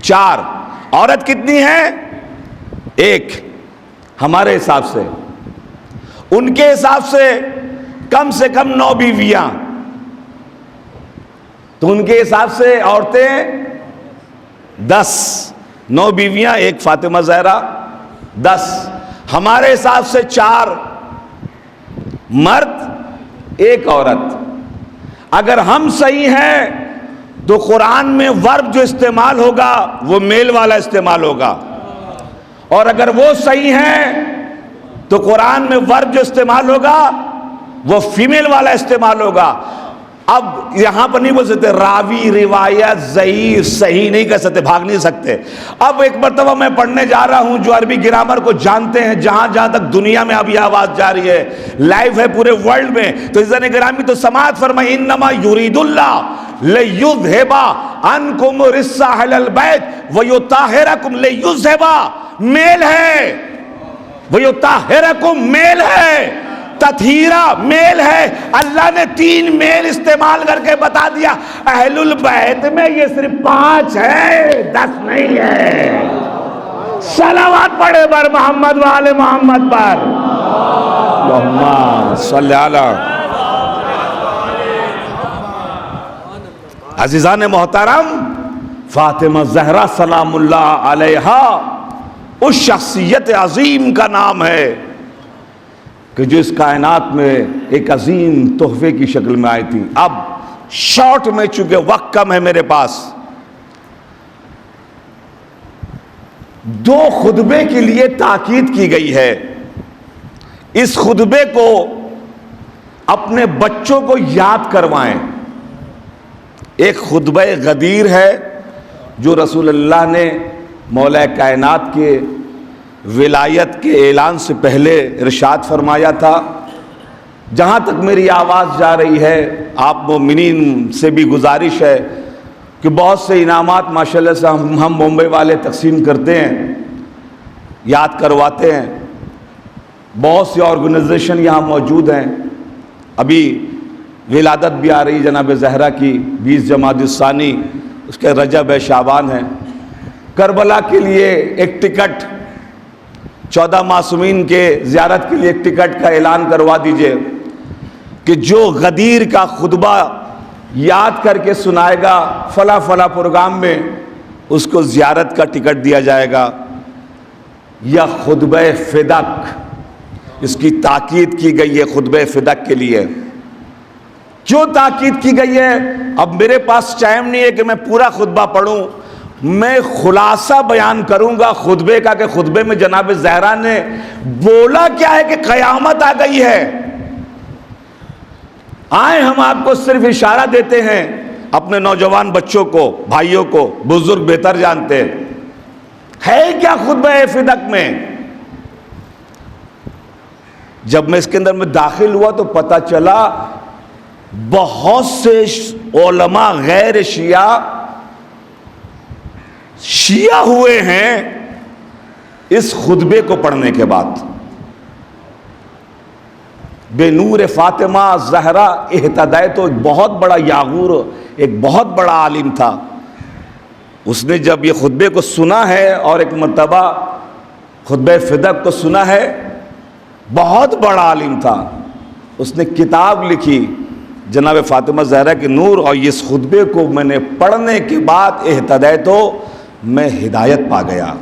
4. عورت کتنی ہے؟ 1. ہمارے حساب سے. ان کے حساب سے کم 9 بیویاں. تو ان کے حساب سے عورتیں 10. 9 بیویاں، 1 فاطمہ زہرا، 10. ہمارے حساب سے 4 مرد 1 عورت. اگر ہم صحیح ہیں تو قرآن میں ورب جو استعمال ہوگا وہ میل والا استعمال ہوگا، اور اگر وہ صحیح ہیں تو قرآن میں ورب جو استعمال ہوگا وہ فیمیل والا استعمال ہوگا۔ اب یہاں پر نہیں بول سکتے راوی، روایت، ضعیف، صحیح نہیں کہہ سکتے، بھاگ نہیں سکتے۔ اب ایک مرتبہ میں پڑھنے جا رہا ہوں جو عربی گرامر کو جانتے ہیں، جہاں جہاں تک دنیا میں اب یہ آواز جاری ہے، لائیو ہے پورے ورلڈ میں، تو عزیزان گرامی تو سماعت فرمائیں، انما یرید اللہ لیذھب عنکم الرجس اہل البیت ویطہرکم، لیذھب میل ہے، ویطہرکم میل ہے، تطہیرہ میل ہے۔ اللہ نے 3 میل استعمال کر کے بتا دیا، اہل البیت میں یہ صرف 5 ہے، 10 نہیں ہے۔ صلوات پڑھے بر محمد وآل محمد پر، اللہم صلی علی۔ عزیزان محترم، فاطمہ زہرا سلام اللہ علیہا اس شخصیت عظیم کا نام ہے کہ جو اس کائنات میں ایک عظیم تحفے کی شکل میں آئی تھی۔ اب شارٹ میں چونکہ وقت کم ہے میرے پاس، 2 خطبے کے لیے تاکید کی گئی ہے۔ اس خطبے کو اپنے بچوں کو یاد کروائیں۔ ایک خطبہ غدیر ہے جو رسول اللہ نے مولا کائنات کے ولایت کے اعلان سے پہلے ارشاد فرمایا تھا۔ جہاں تک میری آواز جا رہی ہے، آپ مومنین سے بھی گزارش ہے کہ بہت سے انعامات ماشاءاللہ سے ہم ممبئی والے تقسیم کرتے ہیں، یاد کرواتے ہیں۔ بہت سی آرگنائزیشن یہاں موجود ہیں۔ ابھی ولادت بھی آ رہی جناب زہرا کی، 20 جمادی الثانی، اس کے رجب ہے، شعبان ہے۔ کربلا کے لیے ایک ٹکٹ، 14 معصومین کے زیارت کے لیے ایک ٹکٹ کا اعلان کروا دیجئے کہ جو غدیر کا خطبہ یاد کر کے سنائے گا فلاں فلاں پروگرام میں، اس کو زیارت کا ٹکٹ دیا جائے گا۔ یا خطبہ فدق، اس کی تاکید کی گئی ہے خطبہ فدق کے لیے۔ کیوں تاکید کی گئی ہے؟ اب میرے پاس ٹائم نہیں ہے کہ میں پورا خطبہ پڑھوں، میں خلاصہ بیان کروں گا خطبے کا کہ خطبے میں جناب زہرا نے بولا کیا ہے کہ قیامت آ گئی ہے۔ آئیں ہم آپ کو صرف اشارہ دیتے ہیں، اپنے نوجوان بچوں کو، بھائیوں کو، بزرگ بہتر جانتے ہیں ہے کیا خطبہ فدق میں۔ جب میں اس کے اندر میں داخل ہوا تو پتہ چلا بہت سے علماء غیر شیعہ ہوئے ہیں اس خطبے کو پڑھنے کے بعد۔ بے نور فاطمہ زہرا اہتدائے تو ایک بہت بڑا یاغور، ایک بہت بڑا عالم تھا۔ اس نے جب یہ خطبے کو سنا ہے اور ایک مرتبہ خطبہ فدق کو سنا ہے، بہت بڑا عالم تھا، اس نے کتاب لکھی جناب فاطمہ زہرا کے نور، اور اس خطبے کو میں نے پڑھنے کے بعد اہتدائے تو میں ہدایت پا گیا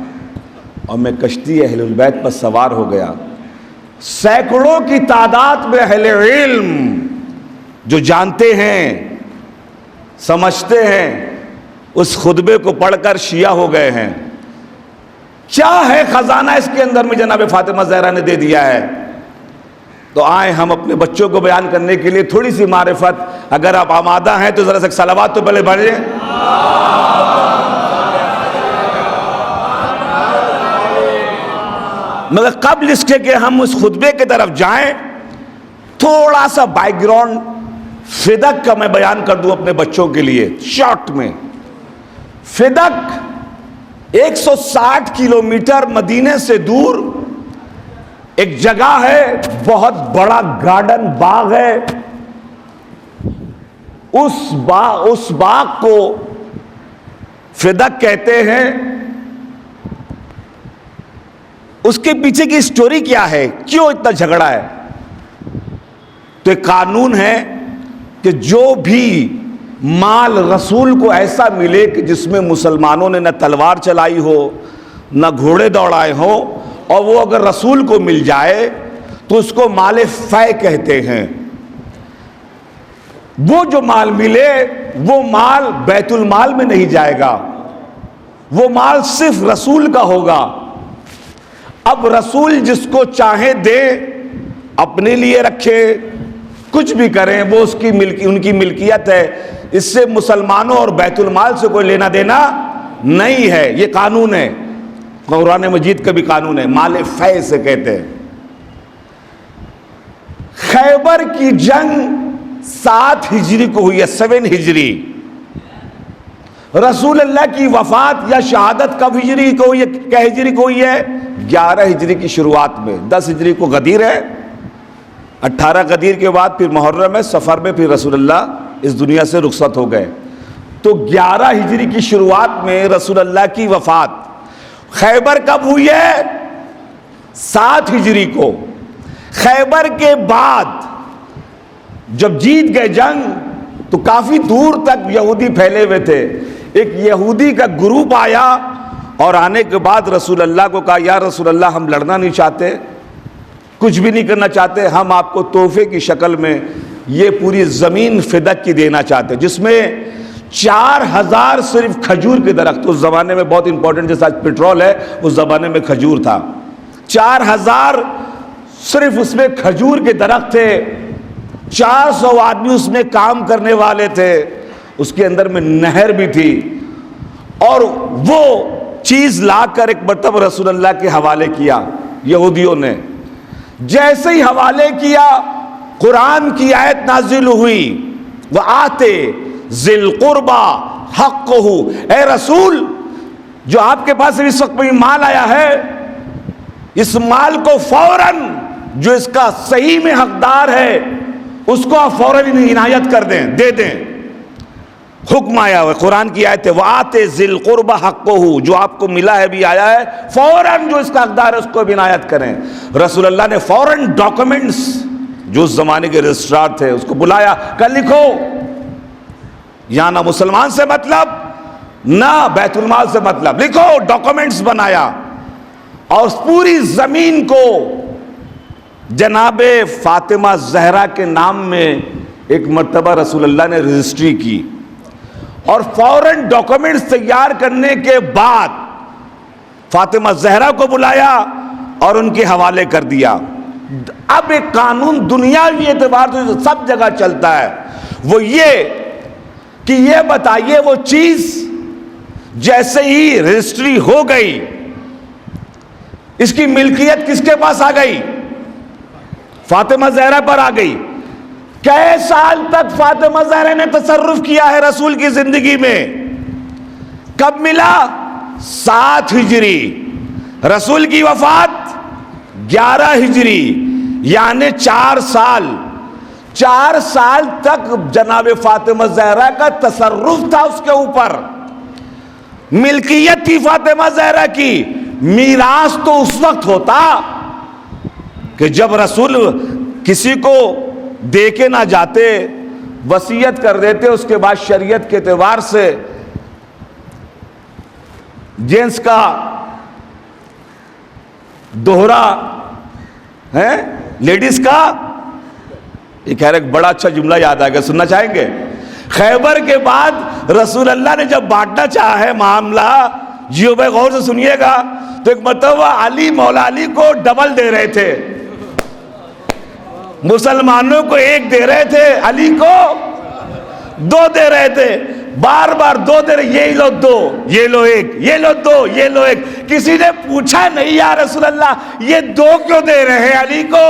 اور میں کشتی اہل البیت پر سوار ہو گیا۔ سینکڑوں کی تعداد میں اہل علم جو جانتے ہیں، سمجھتے ہیں، اس خطبے کو پڑھ کر شیعہ ہو گئے ہیں۔ کیا ہے خزانہ اس کے اندر میں جناب فاطمہ زہرا نے دے دیا ہے؟ تو آئیں ہم اپنے بچوں کو بیان کرنے کے لیے تھوڑی سی معرفت، اگر آپ آمادہ ہیں تو ذرا سے صلوات تو پہلے پڑھیں۔ مگر قبل اس کے کہ ہم اس خطبے کی طرف جائیں، تھوڑا سا بیک گراؤنڈ فدق کا میں بیان کر دوں اپنے بچوں کے لیے شارٹ میں۔ فدق 160 کلومیٹر مدینے سے دور ایک جگہ ہے، بہت بڑا گارڈن باغ ہے۔ اس باغ کو فدق کہتے ہیں۔ اس کے پیچھے کی سٹوری کیا ہے، کیوں اتنا جھگڑا ہے؟ تو ایک قانون ہے کہ جو بھی مال رسول کو ایسا ملے کہ جس میں مسلمانوں نے نہ تلوار چلائی ہو نہ گھوڑے دوڑائے ہوں، اور وہ اگر رسول کو مل جائے تو اس کو مال فے کہتے ہیں۔ وہ جو مال ملے وہ مال بیت المال میں نہیں جائے گا، وہ مال صرف رسول کا ہوگا۔ اب رسول جس کو چاہے دے، اپنے لیے رکھے، کچھ بھی کریں، وہ اس کی ان کی ملکیت ہے، اس سے مسلمانوں اور بیت المال سے کوئی لینا دینا نہیں ہے۔ یہ قانون ہے، قرآن مجید کا بھی قانون ہے، مال فے سے کہتے ہیں۔ خیبر کی جنگ 7 ہجری کو ہوئی ہے، 7 ہجری۔ رسول اللہ کی وفات یا شہادت کب ہجری کو ہوئی ہے، کیا ہجری کو ہوئی ہے؟ 11 ہجری کی شروعات میں۔ 10 ہجری کو غدیر ہے، 18 غدیر کے بعد پھر محرم ہے، سفر میں پھر رسول اللہ اس دنیا سے رخصت ہو گئے۔ تو 11 ہجری کی شروعات میں رسول اللہ کی وفات۔ خیبر کب ہوئی ہے؟ 7 ہجری کو۔ خیبر کے بعد جب جیت گئے جنگ تو کافی دور تک یہودی پھیلے ہوئے تھے۔ ایک یہودی کا گروپ آیا اور آنے کے بعد رسول اللہ کو کہا، یا رسول اللہ ہم لڑنا نہیں چاہتے، کچھ بھی نہیں کرنا چاہتے، ہم آپ کو تحفے کی شکل میں یہ پوری زمین فدق کی دینا چاہتے، جس میں 4000 صرف کھجور کے درخت، اس زمانے میں بہت امپورٹنٹ، جیسا پیٹرول ہے اس زمانے میں کھجور تھا، 4000 صرف اس میں کھجور کے درخت تھے، 400 آدمی اس میں کام کرنے والے تھے، اس کے اندر میں نہر بھی تھی، اور وہ چیز لا کر ایک مرتبہ رسول اللہ کے حوالے کیا یہودیوں نے۔ جیسے ہی حوالے کیا قرآن کی آیت نازل ہوئی، وَآتِ ذِی الْقُرْبَى حَقَّهُ، اے رسول جو آپ کے پاس اس وقت میں مال آیا ہے، اس مال کو فوراً جو اس کا صحیح میں حقدار ہے اس کو آپ فوراً عنایت کر دیں، دے دیں۔ حکم آیا ہوا ہے، قرآن کی آیت ہے، وَآتِ ذِی الْقُرْبَى حَقَّهُ، جو آپ کو ملا ہے بھی آیا ہے، فوراً جو اس کا حقدار ہے اس کو بھی عنایت کریں۔ رسول اللہ نے فوراً ڈاکومنٹس، جو اس زمانے کے رجسٹرار تھے، اس کو بلایا، کہ لکھو، یہاں نہ مسلمان سے مطلب نہ بیت المال سے مطلب، لکھو، ڈاکومنٹس بنایا، اور پوری زمین کو جناب فاطمہ زہرا کے نام میں ایک مرتبہ رسول اللہ نے رجسٹری کی، اور فوراً ڈاکومنٹس تیار کرنے کے بعد فاطمہ زہرا کو بلایا اور ان کے حوالے کر دیا۔ اب ایک قانون دنیاوی اعتبار سے سب جگہ چلتا ہے، وہ یہ کہ یہ بتائیے وہ چیز جیسے ہی رجسٹری ہو گئی، اس کی ملکیت کس کے پاس آ گئی؟ فاطمہ زہرا پر آ گئی۔ کئی سال تک فاطمہ زہرا نے تصرف کیا ہے رسول کی زندگی میں؟ کب ملا؟ 7 ہجری۔ رسول کی وفات 11 ہجری، یعنی 4 سال۔ 4 سال تک جناب فاطمہ زہرا کا تصرف تھا اس کے اوپر، ملکیت تھی فاطمہ زہرا کی۔ میراث تو اس وقت ہوتا کہ جب رسول کسی کو دے کے نہ جاتے، وصیت کر دیتے، اس کے بعد شریعت کے اعتبار سے جینس کا دوہرا ہے، لیڈیز کا، یہ کہہ رہے ایک بڑا اچھا جملہ یاد آ گیا، سننا چاہیں گے؟ خیبر کے بعد رسول اللہ نے جب بانٹنا چاہا ہے معاملہ، جیو بھائی غور سے سنیے گا، تو ایک مرتبہ علی مولا علی کو ڈبل دے رہے تھے، مسلمانوں کو 1 دے رہے تھے، علی کو 2 دے رہے تھے، بار بار 2 دے رہے، یہ لو 2، یہ لو 1، یہ لو 2، یہ لو 1۔ کسی نے پوچھا نہیں یا رسول اللہ یہ 2 کیوں دے رہے ہیں علی کو،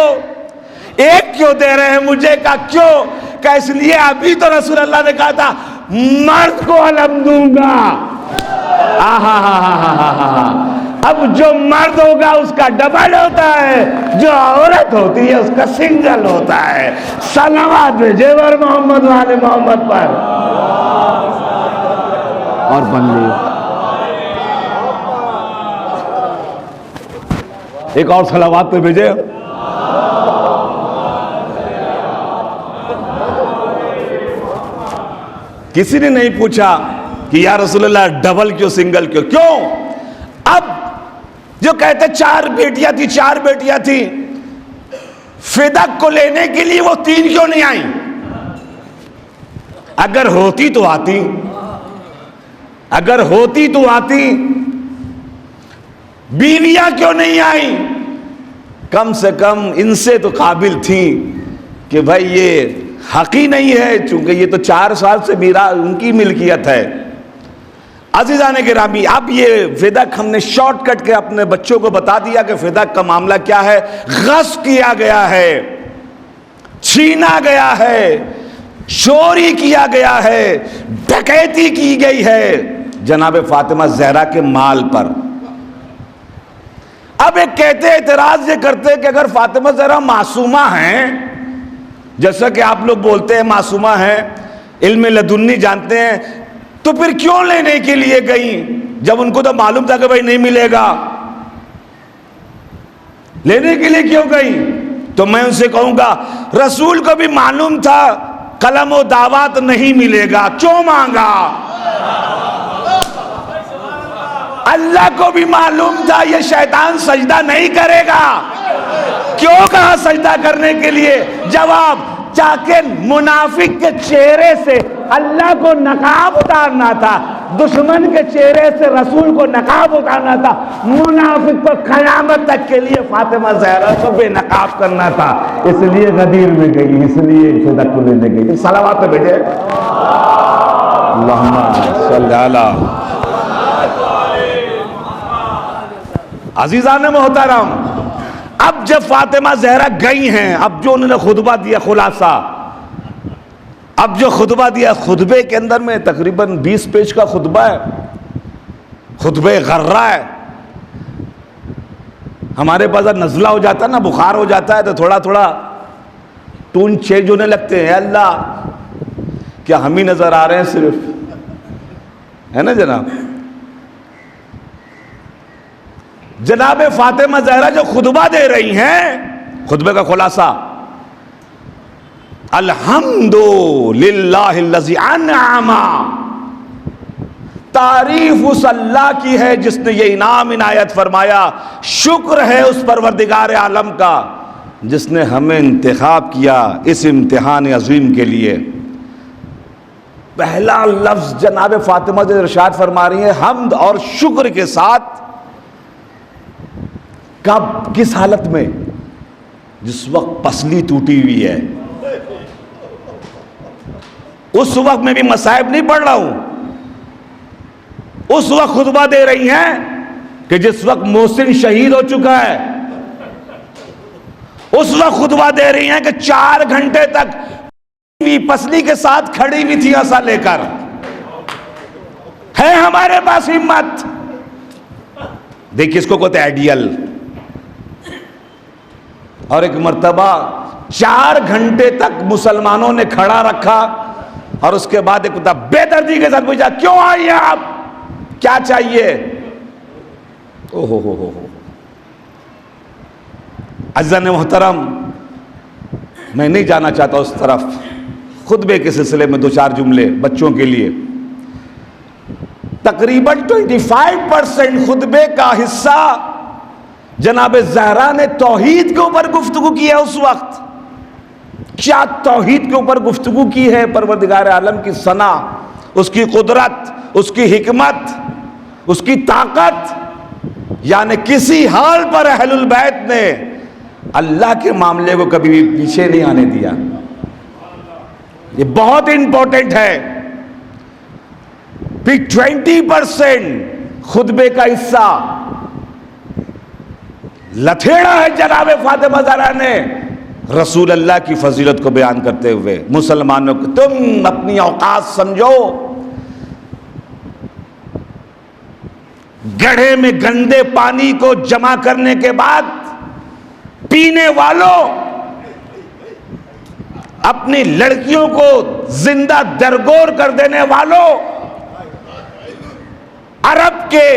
1 کیوں دے رہے ہیں مجھے؟ کہا کیوں؟ کہ اس لیے ابھی تو رسول اللہ نے کہا تھا مرد کو علم دوں گا، اب جو مرد ہوگا اس کا ڈبل ہوتا ہے، جو عورت ہوتی ہے اس کا سنگل ہوتا ہے۔ صلوات بھیجے ور محمد والے محمد پر، اور بندی ایک اور صلوات پہ بھیجے۔ کسی نے نہیں پوچھا کہ یا رسول اللہ ڈبل کیوں، سنگل کیوں؟ کیوں؟ اب جو کہتے 4 بیٹیاں تھی، 4 بیٹیاں تھی، فدق کو لینے کے لیے وہ 3 کیوں نہیں آئیں؟ اگر ہوتی تو آتی، اگر ہوتی تو آتی، بیویاں کیوں نہیں آئی؟ کم سے کم ان سے تو قابل تھیں کہ بھائی یہ حق ہی نہیں ہے، چونکہ یہ تو 4 سال سے میرا ان کی ملکیت ہے۔ عزیزان گرامی، اب یہ فدق ہم نے شارٹ کٹ کے اپنے بچوں کو بتا دیا کہ فدق کا معاملہ کیا ہے۔ غصب کیا گیا ہے، چھینا گیا ہے، چوری کیا گیا ہے، ڈکیتی کی گئی ہے جناب فاطمہ زہرا کے مال پر۔ اب ایک کہتے اعتراض یہ کرتے کہ اگر فاطمہ زہرا معصومہ ہیں، جیسا کہ آپ لوگ بولتے ہیں معصومہ ہیں، علم لدنی جانتے ہیں، تو پھر کیوں لینے کے لیے گئیں جب ان کو تو معلوم تھا کہ بھائی نہیں ملے گا؟ لینے کے لیے کیوں گئیں؟ تو میں ان سے کہوں گا رسول کو بھی معلوم تھا قلم و دعوات نہیں ملے گا، کیوں مانگا؟ اللہ کو بھی معلوم تھا یہ شیطان سجدہ نہیں کرے گا، کیوں کہا سجدہ کرنے کے لیے؟ جواب، تاکہ منافق کے چہرے سے اللہ کو نقاب اتارنا تھا، دشمن کے چہرے سے رسول کو نقاب اتارنا تھا، منافق کو قیامت تک کے لیے فاطمہ زہرا کو بے نقاب کرنا تھا، اس لیے غدیر میں گئی، اس لیے فدق کو لینے گئی۔ صلوات پہ بیٹھے اللہم صلی علی۔ عزیزان محترم، اب جب فاطمہ زہرا گئی ہیں، اب جو انہوں نے خطبہ دیا خلاصہ، اب جو خطبہ دیا، خطبے کے اندر میں تقریباً 20 پیج کا خطبہ ہے، خطبہ غرہ ہے۔ ہمارے پاس نزلہ ہو جاتا ہے نا، بخار ہو جاتا ہے تو تھوڑا تھوڑا ٹون چینج ہونے لگتے ہیں۔ اللہ کیا ہم ہی نظر آ رہے ہیں صرف، ہے نا جناب؟ جناب فاطمہ زہرا جو خطبہ دے رہی ہیں، خطبے کا خلاصہ، الحمدللہ الذی انعم، تعریف اس اللہ کی ہے جس نے یہ انعام عنایت فرمایا، شکر ہے اس پروردگار عالم کا جس نے ہمیں انتخاب کیا اس امتحان عظیم کے لیے۔ پہلا لفظ جناب فاطمہ جو ارشاد فرما رہی ہیں حمد اور شکر کے ساتھ، کب کس حالت میں؟ جس وقت پسلی ٹوٹی ہوئی ہے، اس وقت میں بھی مصائب نہیں پڑھ رہا ہوں، اس وقت خطبہ دے رہی ہیں کہ جس وقت محسن شہید ہو چکا ہے، اس وقت خطبہ دے رہی ہیں کہ 4 گھنٹے تک پسلی کے ساتھ کھڑی ہوئی تھی عصا لے کر۔ ہے ہمارے پاس ہمت؟ دیکھیں اس کو کہتے ہیں آئیڈیل۔ اور ایک مرتبہ 4 گھنٹے تک مسلمانوں نے کھڑا رکھا، اور اس کے بعد ایک بے دردی کے ساتھ پوچھا کیوں آئی ہیں آپ، کیا چاہیے؟ ہو عزیزان محترم، میں نہیں جانا چاہتا اس طرف، خطبے کے سلسلے میں 2-4 جملے بچوں کے لیے۔ تقریباً 25% خطبے کا حصہ جناب زہرا نے توحید کے اوپر گفتگو کی ہے۔ اس وقت کیا توحید کے اوپر گفتگو کی ہے؟ پروردگار عالم کی ثنا، اس کی قدرت، اس کی حکمت، اس کی طاقت، یعنی کسی حال پر اہل البیت نے اللہ کے معاملے کو کبھی بھی پیچھے نہیں آنے دیا۔ یہ بہت امپورٹنٹ ہے۔ پھر 20% خطبے کا حصہ لتھیڑا ہے جناب فاطمہ زہرا نے رسول اللہ کی فضیلت کو بیان کرتے ہوئے مسلمانوں کو، تم اپنی اوقات سمجھو، گڑھے میں گندے پانی کو جمع کرنے کے بعد پینے والوں، اپنی لڑکیوں کو زندہ درگور کر دینے والوں، عرب کے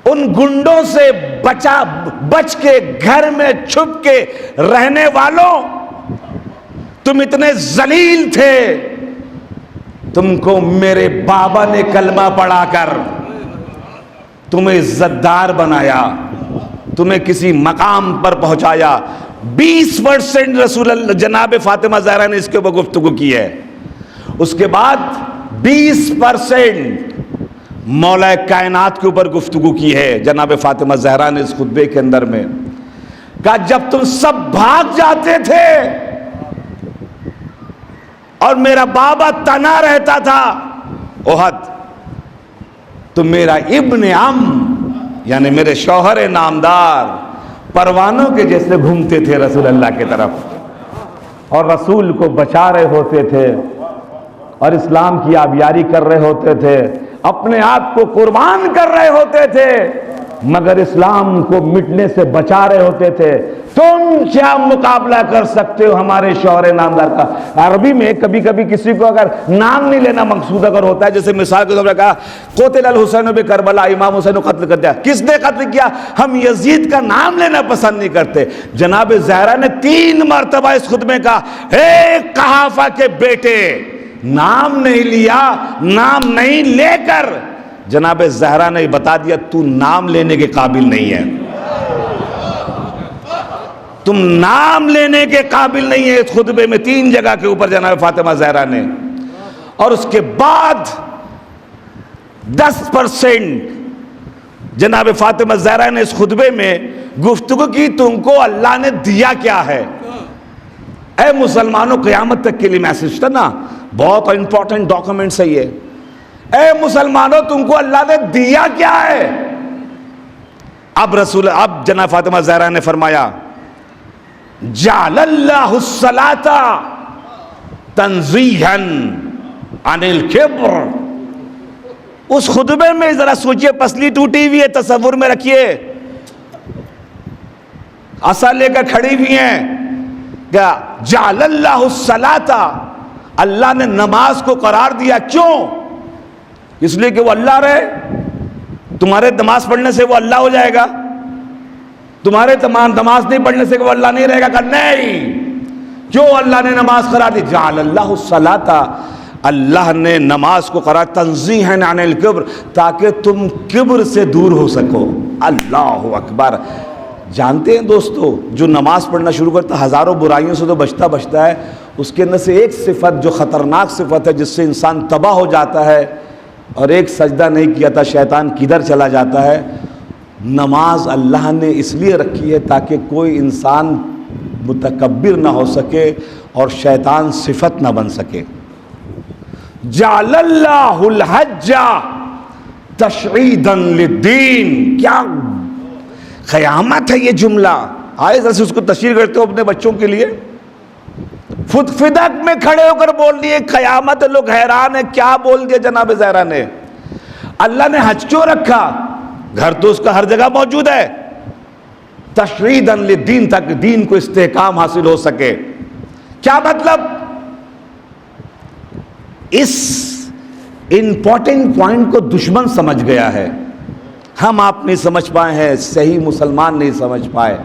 ان گنڈوں سے بچ کے گھر میں چھپ کے رہنے والوں، تم اتنے ذلیل تھے، تم کو میرے بابا نے کلمہ پڑھا کر تمہیں عزت دار بنایا، تمہیں کسی مقام پر پہنچایا۔ 20% رسول اللہ جناب فاطمہ زہرا نے اس کے اوپر گفتگو کی ہے۔ اس کے بعد 20% مولا کائنات کے اوپر گفتگو کی ہے جناب فاطمہ زہرا نے اس خطبے کے اندر میں. کہا جب تم سب بھاگ جاتے تھے اور میرا بابا تنا رہتا تھا احد، تو میرا ابن عم یعنی میرے شوہر نامدار پروانوں کے جیسے گھومتے تھے رسول اللہ کی طرف، اور رسول کو بچا رہے ہوتے تھے اور اسلام کی آبیاری کر رہے ہوتے تھے، اپنے آپ کو قربان کر رہے ہوتے تھے، مگر اسلام کو مٹنے سے بچا رہے ہوتے تھے. تم کیا مقابلہ کر سکتے ہو ہمارے شوہر نامدار کا؟ عربی میں کبھی کبھی کسی کو اگر نام نہیں لینا مقصود اگر ہوتا ہے، جیسے مثال کے طور پر کہا قتل الحسین بکربلا، امام حسین کو قتل کر دیا. کس نے قتل کیا؟ ہم یزید کا نام لینا پسند نہیں کرتے. جناب زہرا نے 3 مرتبہ اس خطبے کا اے قحافہ کے بیٹے، نام نہیں لیا، نام نہیں لے کر جناب زہرا نے بتا دیا تو نام لینے کے قابل نہیں ہے، تم نام لینے کے قابل نہیں ہے. اس خطبے میں 3 جگہ کے اوپر جناب فاطمہ زہرا نے. اور اس کے بعد 10% جناب فاطمہ زہرا نے اس خطبے میں گفتگو کی تم کو اللہ نے دیا کیا ہے. اے مسلمانوں، قیامت تک کے لیے میسج تھا نا، بہت امپورٹنٹ ڈاکومنٹس ہے یہ. اے مسلمانوں، تم کو اللہ نے دیا کیا ہے؟ اب جناب فاطمہ زہرا نے فرمایا جعل اللہ الصلاۃ تنزیہا عن الکبر. اس خطبے میں ذرا سوچئے، پسلی ٹوٹی ہوئی ہے، تصور میں رکھیے، عصا لے کر کھڑی ہوئی ہیں. کیا جعل اللہ الصلاۃ، اللہ نے نماز کو قرار دیا. کیوں؟ اس لیے کہ وہ اللہ رہے. تمہارے نماز پڑھنے سے وہ اللہ ہو جائے گا؟ تمہارے نماز نہیں پڑھنے سے وہ اللہ نہیں رہے گا؟ کہ نہیں. کیوں اللہ نے نماز قرار دی؟ جعل اللہ الصلاۃ، اللہ نے نماز کو قرار تنزیہا عن الکبر، تاکہ تم کبر سے دور ہو سکو. اللہ اکبر. جانتے ہیں دوستو، جو نماز پڑھنا شروع کرتا ہزاروں برائیوں سے تو بچتا ہے، اس کے اندر سے ایک صفت جو خطرناک صفت ہے جس سے انسان تباہ ہو جاتا ہے، اور ایک سجدہ نہیں کیا تھا شیطان کدھر چلا جاتا ہے. نماز اللہ نے اس لیے رکھی ہے تاکہ کوئی انسان متکبر نہ ہو سکے اور شیطان صفت نہ بن سکے. جعل اللہ الحج تشعیدا للدین. کیا قیامت ہے یہ جملہ. آئے ذرا سے اس کو تشریح کرتے ہو اپنے بچوں کے لیے. فدق میں کھڑے ہو کر بول دیے قیامت. لوگ حیران ہیں کیا بول دیا جناب زہرا نے. اللہ نے حج کیوں رکھا؟ گھر تو اس کا ہر جگہ موجود ہے. تشریداً للدین، تک دین کو استحکام حاصل ہو سکے. کیا مطلب؟ اس امپورٹنٹ پوائنٹ کو دشمن سمجھ گیا ہے، ہم آپ نہیں سمجھ پائے ہیں، صحیح مسلمان نہیں سمجھ پائے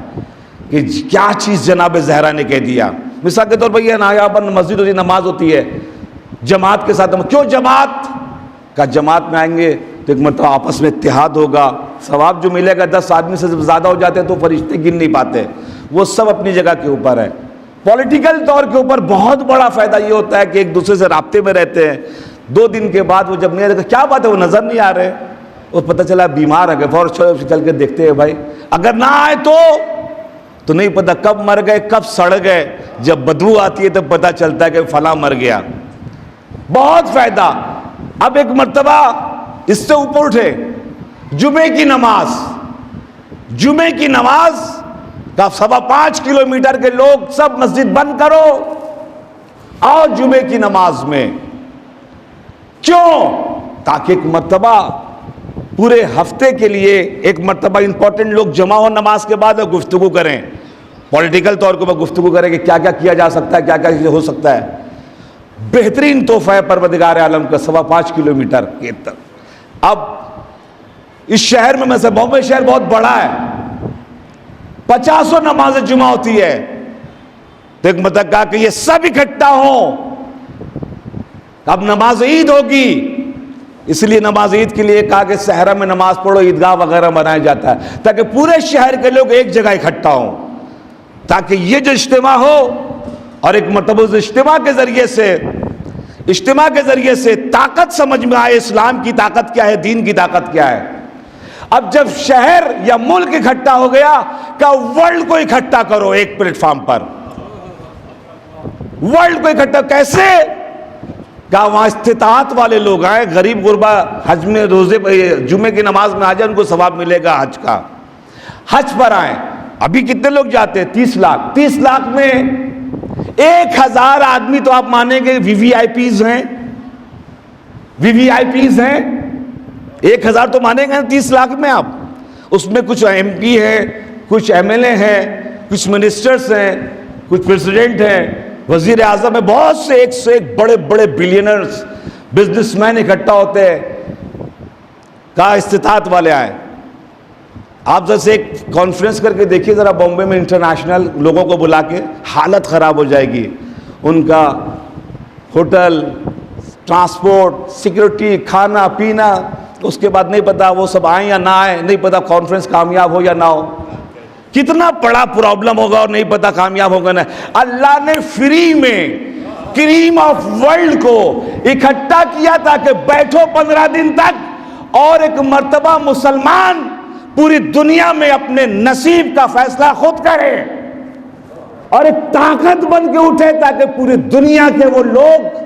کہ کیا چیز جناب زہرا نے کہہ دیا. مثال کے طور پر یہ نا، یہاں پر مسجد ہوتی ہے، نماز ہوتی ہے جماعت کے ساتھ. کیوں جماعت؟ کہ جماعت میں آئیں گے تو ایک مرتبہ آپس میں اتحاد ہوگا، ثواب جو ملے گا 10 آدمی سے زیادہ ہو جاتے ہیں تو فرشتے گن نہیں پاتے. وہ سب اپنی جگہ کے اوپر ہے. پولیٹیکل طور کے اوپر بہت بڑا فائدہ یہ ہوتا ہے کہ ایک دوسرے سے رابطے میں رہتے ہیں. 2 دن کے بعد وہ جب نہیں رہتے، کیا بات ہے وہ نظر نہیں آ رہے، وہ پتہ چلا بیمار ہے، فوراً چل کے دیکھتے ہیں بھائی. اگر نہ آئے تو نہیں پتہ کب مر گئے کب سڑ گئے. جب بدبو آتی ہے تب پتہ چلتا ہے کہ فلاں مر گیا. بہت فائدہ. اب ایک مرتبہ اس سے اوپر اٹھے، جمعے کی نماز کا 5.25 کلومیٹر کے لوگ سب مسجد بند کرو اور جمعے کی نماز میں. کیوں؟ تاکہ ایک مرتبہ پورے ہفتے کے لیے ایک مرتبہ امپورٹنٹ لوگ جمع ہو نماز کے بعد گفتگو کریں، پولیٹیکل طور پر گفتگو کریں کہ کیا کیا کیا جا سکتا ہے، کیا کیا ہو سکتا ہے. بہترین تحفہ ہے پروردگار عالم کا 5.25 کلومیٹر کے تک. اب اس شہر میں سے بامبے شہر بہت بڑا ہے، 50 نماز جمعہ ہوتی ہے. تو ایک مطلب کہا کہ یہ سب اکٹھا ہوں. اب نماز عید ہوگی، اس لیے نماز عید کے لیے کہا کہ صحرا میں نماز پڑھو، عیدگاہ وغیرہ بنایا جاتا ہے تاکہ پورے شہر کے لوگ ایک جگہ اکٹھا ہوں، تاکہ یہ جو اجتماع ہو اور ایک مرتبہ اس اجتماع کے ذریعے سے اجتماع کے ذریعے سے طاقت سمجھ میں آئے، اسلام کی طاقت کیا ہے، دین کی طاقت کیا ہے۔ اب جب شہر یا ملک اکٹھا ہو گیا، کہ ورلڈ کو اکٹھا کرو ایک پلیٹ فارم پر، ورلڈ کو اکٹھا کیسے؟ کہ وہاں استطاعت والے لوگ آئے، غریب غربا حج میں روزے جمعے کی نماز میں آ جائے، ان کو ثواب ملے گا حج کا، حج پر آئیں۔ ابھی کتنے لوگ جاتے ہیں؟ 30 لاکھ۔ 30 لاکھ میں 1000 آدمی تو آپ مانیں گے وی وی آئی پیز ہیں، وی وی آئی پیز ہیں، 1000 تو مانیں گے 30 لاکھ میں آپ۔ اس میں کچھ ایم پی ہیں، کچھ ایم ایل اے ہیں، کچھ منسٹرز ہیں، کچھ پریزیڈنٹ ہیں، وزیر اعظم ہے، بہت سے ایک سے ایک بڑے بڑے بلینئرز، بزنس مین اکٹھا ہوتے ہیں۔ کہا استطاعت والے آئے۔ آپ جیسے ایک کانفرنس کر کے دیکھیے ذرا بامبے میں، انٹرنیشنل لوگوں کو بلا کے، حالت خراب ہو جائے گی ان کا، ہوٹل، ٹرانسپورٹ، سیکیورٹی، کھانا پینا، اس کے بعد نہیں پتا وہ سب آئیں یا نہ آئیں، نہیں پتا کانفرنس کامیاب ہو یا نہ ہو، کتنا بڑا پرابلم ہوگا اور نہیں پتا کامیاب ہوگا نہ۔ اللہ نے فری میں کریم آف ورلڈ کو اکٹھا کیا تاکہ بیٹھو 15 دن تک، اور ایک مرتبہ مسلمان پوری دنیا میں اپنے نصیب کا فیصلہ خود کرے، اور ایک طاقت بن کے اٹھے تاکہ پوری دنیا کے وہ لوگ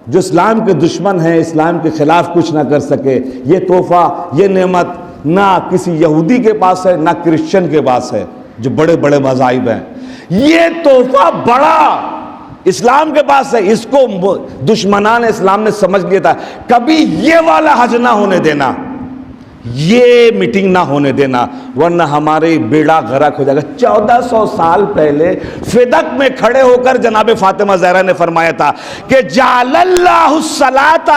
جو اسلام کے دشمن ہیں، اسلام کے خلاف کچھ نہ کر سکے۔ یہ تحفہ، یہ نعمت نہ کسی یہودی کے پاس ہے، نہ کرسچن کے پاس ہے، جو بڑے بڑے مذاہب ہیں۔ یہ تحفہ بڑا اسلام کے پاس ہے، اس کو دشمنان اسلام نے سمجھ لیا تھا۔ کبھی یہ والا حج نہ ہونے دینا، یہ میٹنگ نہ ہونے دینا، ورنہ ہمارے بیڑا غرق ہو جائے گا۔ 1400 سال پہلے فدق میں کھڑے ہو کر جناب فاطمہ زہرا نے فرمایا تھا کہ جعل اللہ الصلاۃ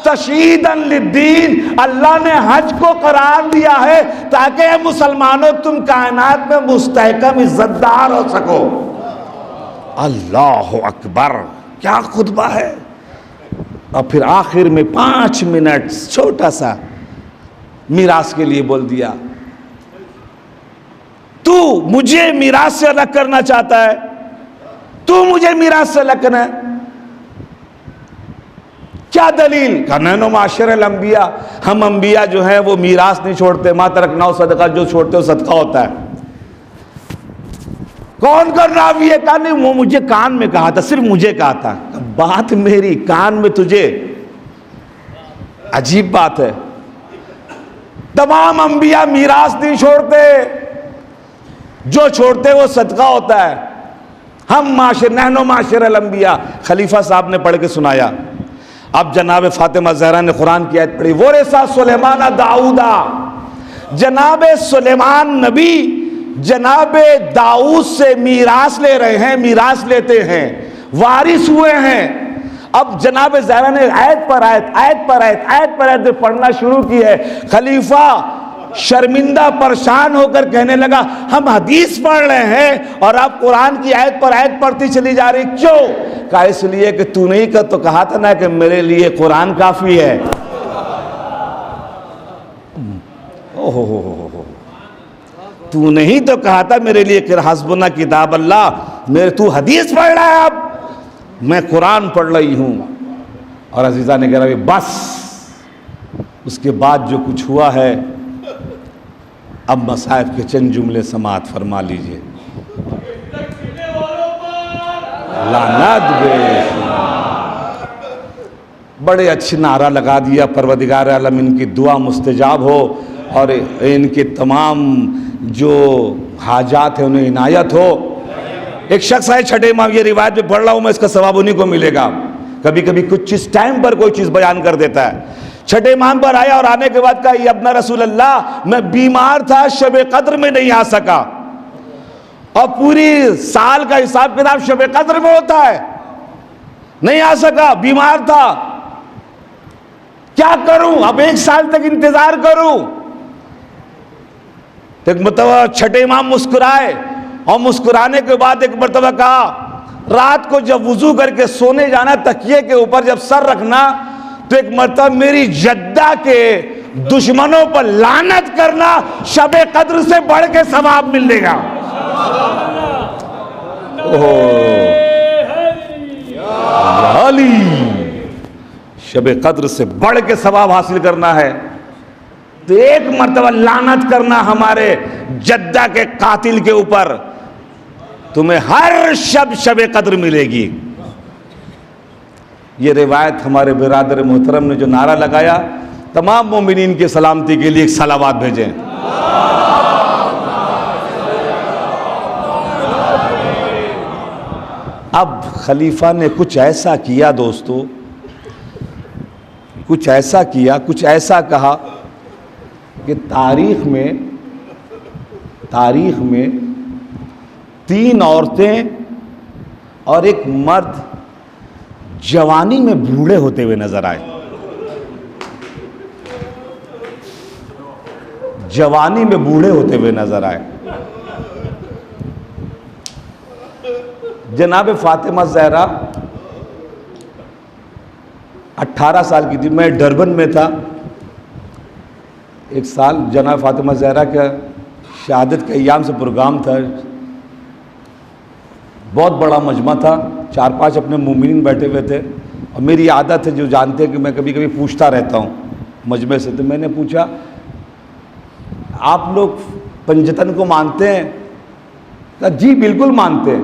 تشہیدا للدین، اللہ نے حج کو قرار دیا ہے تاکہ اے مسلمانوں تم کائنات میں مستحکم عزت دار ہو سکو۔ اللہ اکبر، کیا خطبہ ہے! اور پھر آخر میں 5 منٹ چھوٹا سا میراث کے لیے بول دیا۔ تو مجھے میراث سے الگ کرنا چاہتا ہے، تو مجھے میراث سے الگ کرنا ہے، کیا دلیل؟ کہ نحن معاشر الانبیاء، ہم انبیاء جو ہیں وہ میراث نہیں چھوڑتے، ما ترکنا صدقہ، جو چھوڑتے ہو صدقہ ہوتا ہے۔ کون کر راوی ہے؟ کہا نہیں، وہ مجھے کان میں کہا تھا، صرف مجھے کہا تھا۔ بات میری کان میں تجھے، عجیب بات ہے۔ تمام انبیاء میراث نہیں چھوڑتے، جو چھوڑتے وہ صدقہ ہوتا ہے۔ ہم نحن معاشر الانبیاء، خلیفہ صاحب نے پڑھ کے سنایا۔ اب جناب فاطمہ زہرا نے قرآن کی آیت پڑھی، ورثہ سلیمان داؤدا، جناب سلیمان نبی جناب داؤد سے میراث لے رہے ہیں، میراث لیتے ہیں، وارث ہوئے ہیں۔ اب جناب زہرا نے آیت پر آیت پڑھنا شروع کی ہے۔ خلیفہ شرمندہ پریشان ہو کر کہنے لگا، ہم حدیث پڑھ رہے ہیں اور آپ قرآن کی آیت پر آیت پڑھتی چلی جا رہی، کیوں؟ کہا اس لیے کہ تو نہیں کا تو کہا تھا نا کہ میرے لیے قرآن کافی ہے۔ تو نہیں تو کہا تھا میرے لیے کہ حسبنا کتاب اللہ، تو حدیث پڑھ رہا ہے، اب میں قرآن پڑھ رہی ہوں۔ اور عزیزہ نے کہا بس، اس کے بعد جو کچھ ہوا ہے اب مصائب کے چند جملے سماعت فرما لیجئے۔ لعنت بے، بڑے اچھی نعرہ لگا دیا، پروردگار عالم ان کی دعا مستجاب ہو اور ان کے تمام جو حاجات ہیں انہیں عنایت ہو۔ ایک شخص ہے چھٹے امام، یہ روایت میں پڑھ رہا ہوں میں، اس کا ثواب انہیں کو ملے گا۔ کبھی کبھی کچھ چیز ٹائم پر کوئی چیز بیان کر دیتا ہے۔ چھٹے امام پر آیا اور آنے کے بعد کہا، یہ ابن رسول اللہ، میں بیمار تھا، شب قدر میں نہیں آ سکا، اور پوری سال کا حساب کتاب شب قدر میں ہوتا ہے، نہیں آ سکا، بیمار تھا، کیا کروں؟ اب 1 سال تک انتظار کروں؟ ایک مرتبہ چھٹے امام مسکرائے، اور مسکرانے کے بعد ایک مرتبہ کہا، رات کو جب وضو کر کے سونے جانا، تکیے کے اوپر جب سر رکھنا، تو ایک مرتبہ میری جدہ کے دشمنوں پر لعنت کرنا، شب قدر سے بڑھ کے ثواب ملے گا۔ علی شب قدر سے بڑھ کے ثواب حاصل کرنا ہے تو ایک مرتبہ لعنت کرنا ہمارے جدہ کے قاتل کے اوپر، تمہیں ہر شب قدر ملے گی۔ یہ روایت ہمارے برادر محترم نے جو نعرہ لگایا، تمام مومنین کی سلامتی کے لیے ایک صلوات بھیجیں۔ اب خلیفہ نے کچھ ایسا کیا دوستو، کچھ ایسا کیا، کچھ ایسا کہا کہ تاریخ میں 3 عورتیں اور ایک مرد جوانی میں بوڑھے ہوتے ہوئے نظر آئے، جوانی میں بوڑھے ہوتے ہوئے نظر آئے۔ جناب فاطمہ زہرا 18 سال کی تھی، میں ڈربن میں تھا ایک سال، جناب فاطمہ زہرا کا شہادت کے ایام سے پروگرام تھا، بہت بڑا مجمع تھا، 4-5 اپنے مومنین بیٹھے ہوئے تھے، اور میری عادت ہے جو جانتے ہیں کہ میں کبھی کبھی پوچھتا رہتا ہوں مجمع سے، تو میں نے پوچھا آپ لوگ پنجتن کو مانتے ہیں؟ کہا جی بالکل مانتے ہیں۔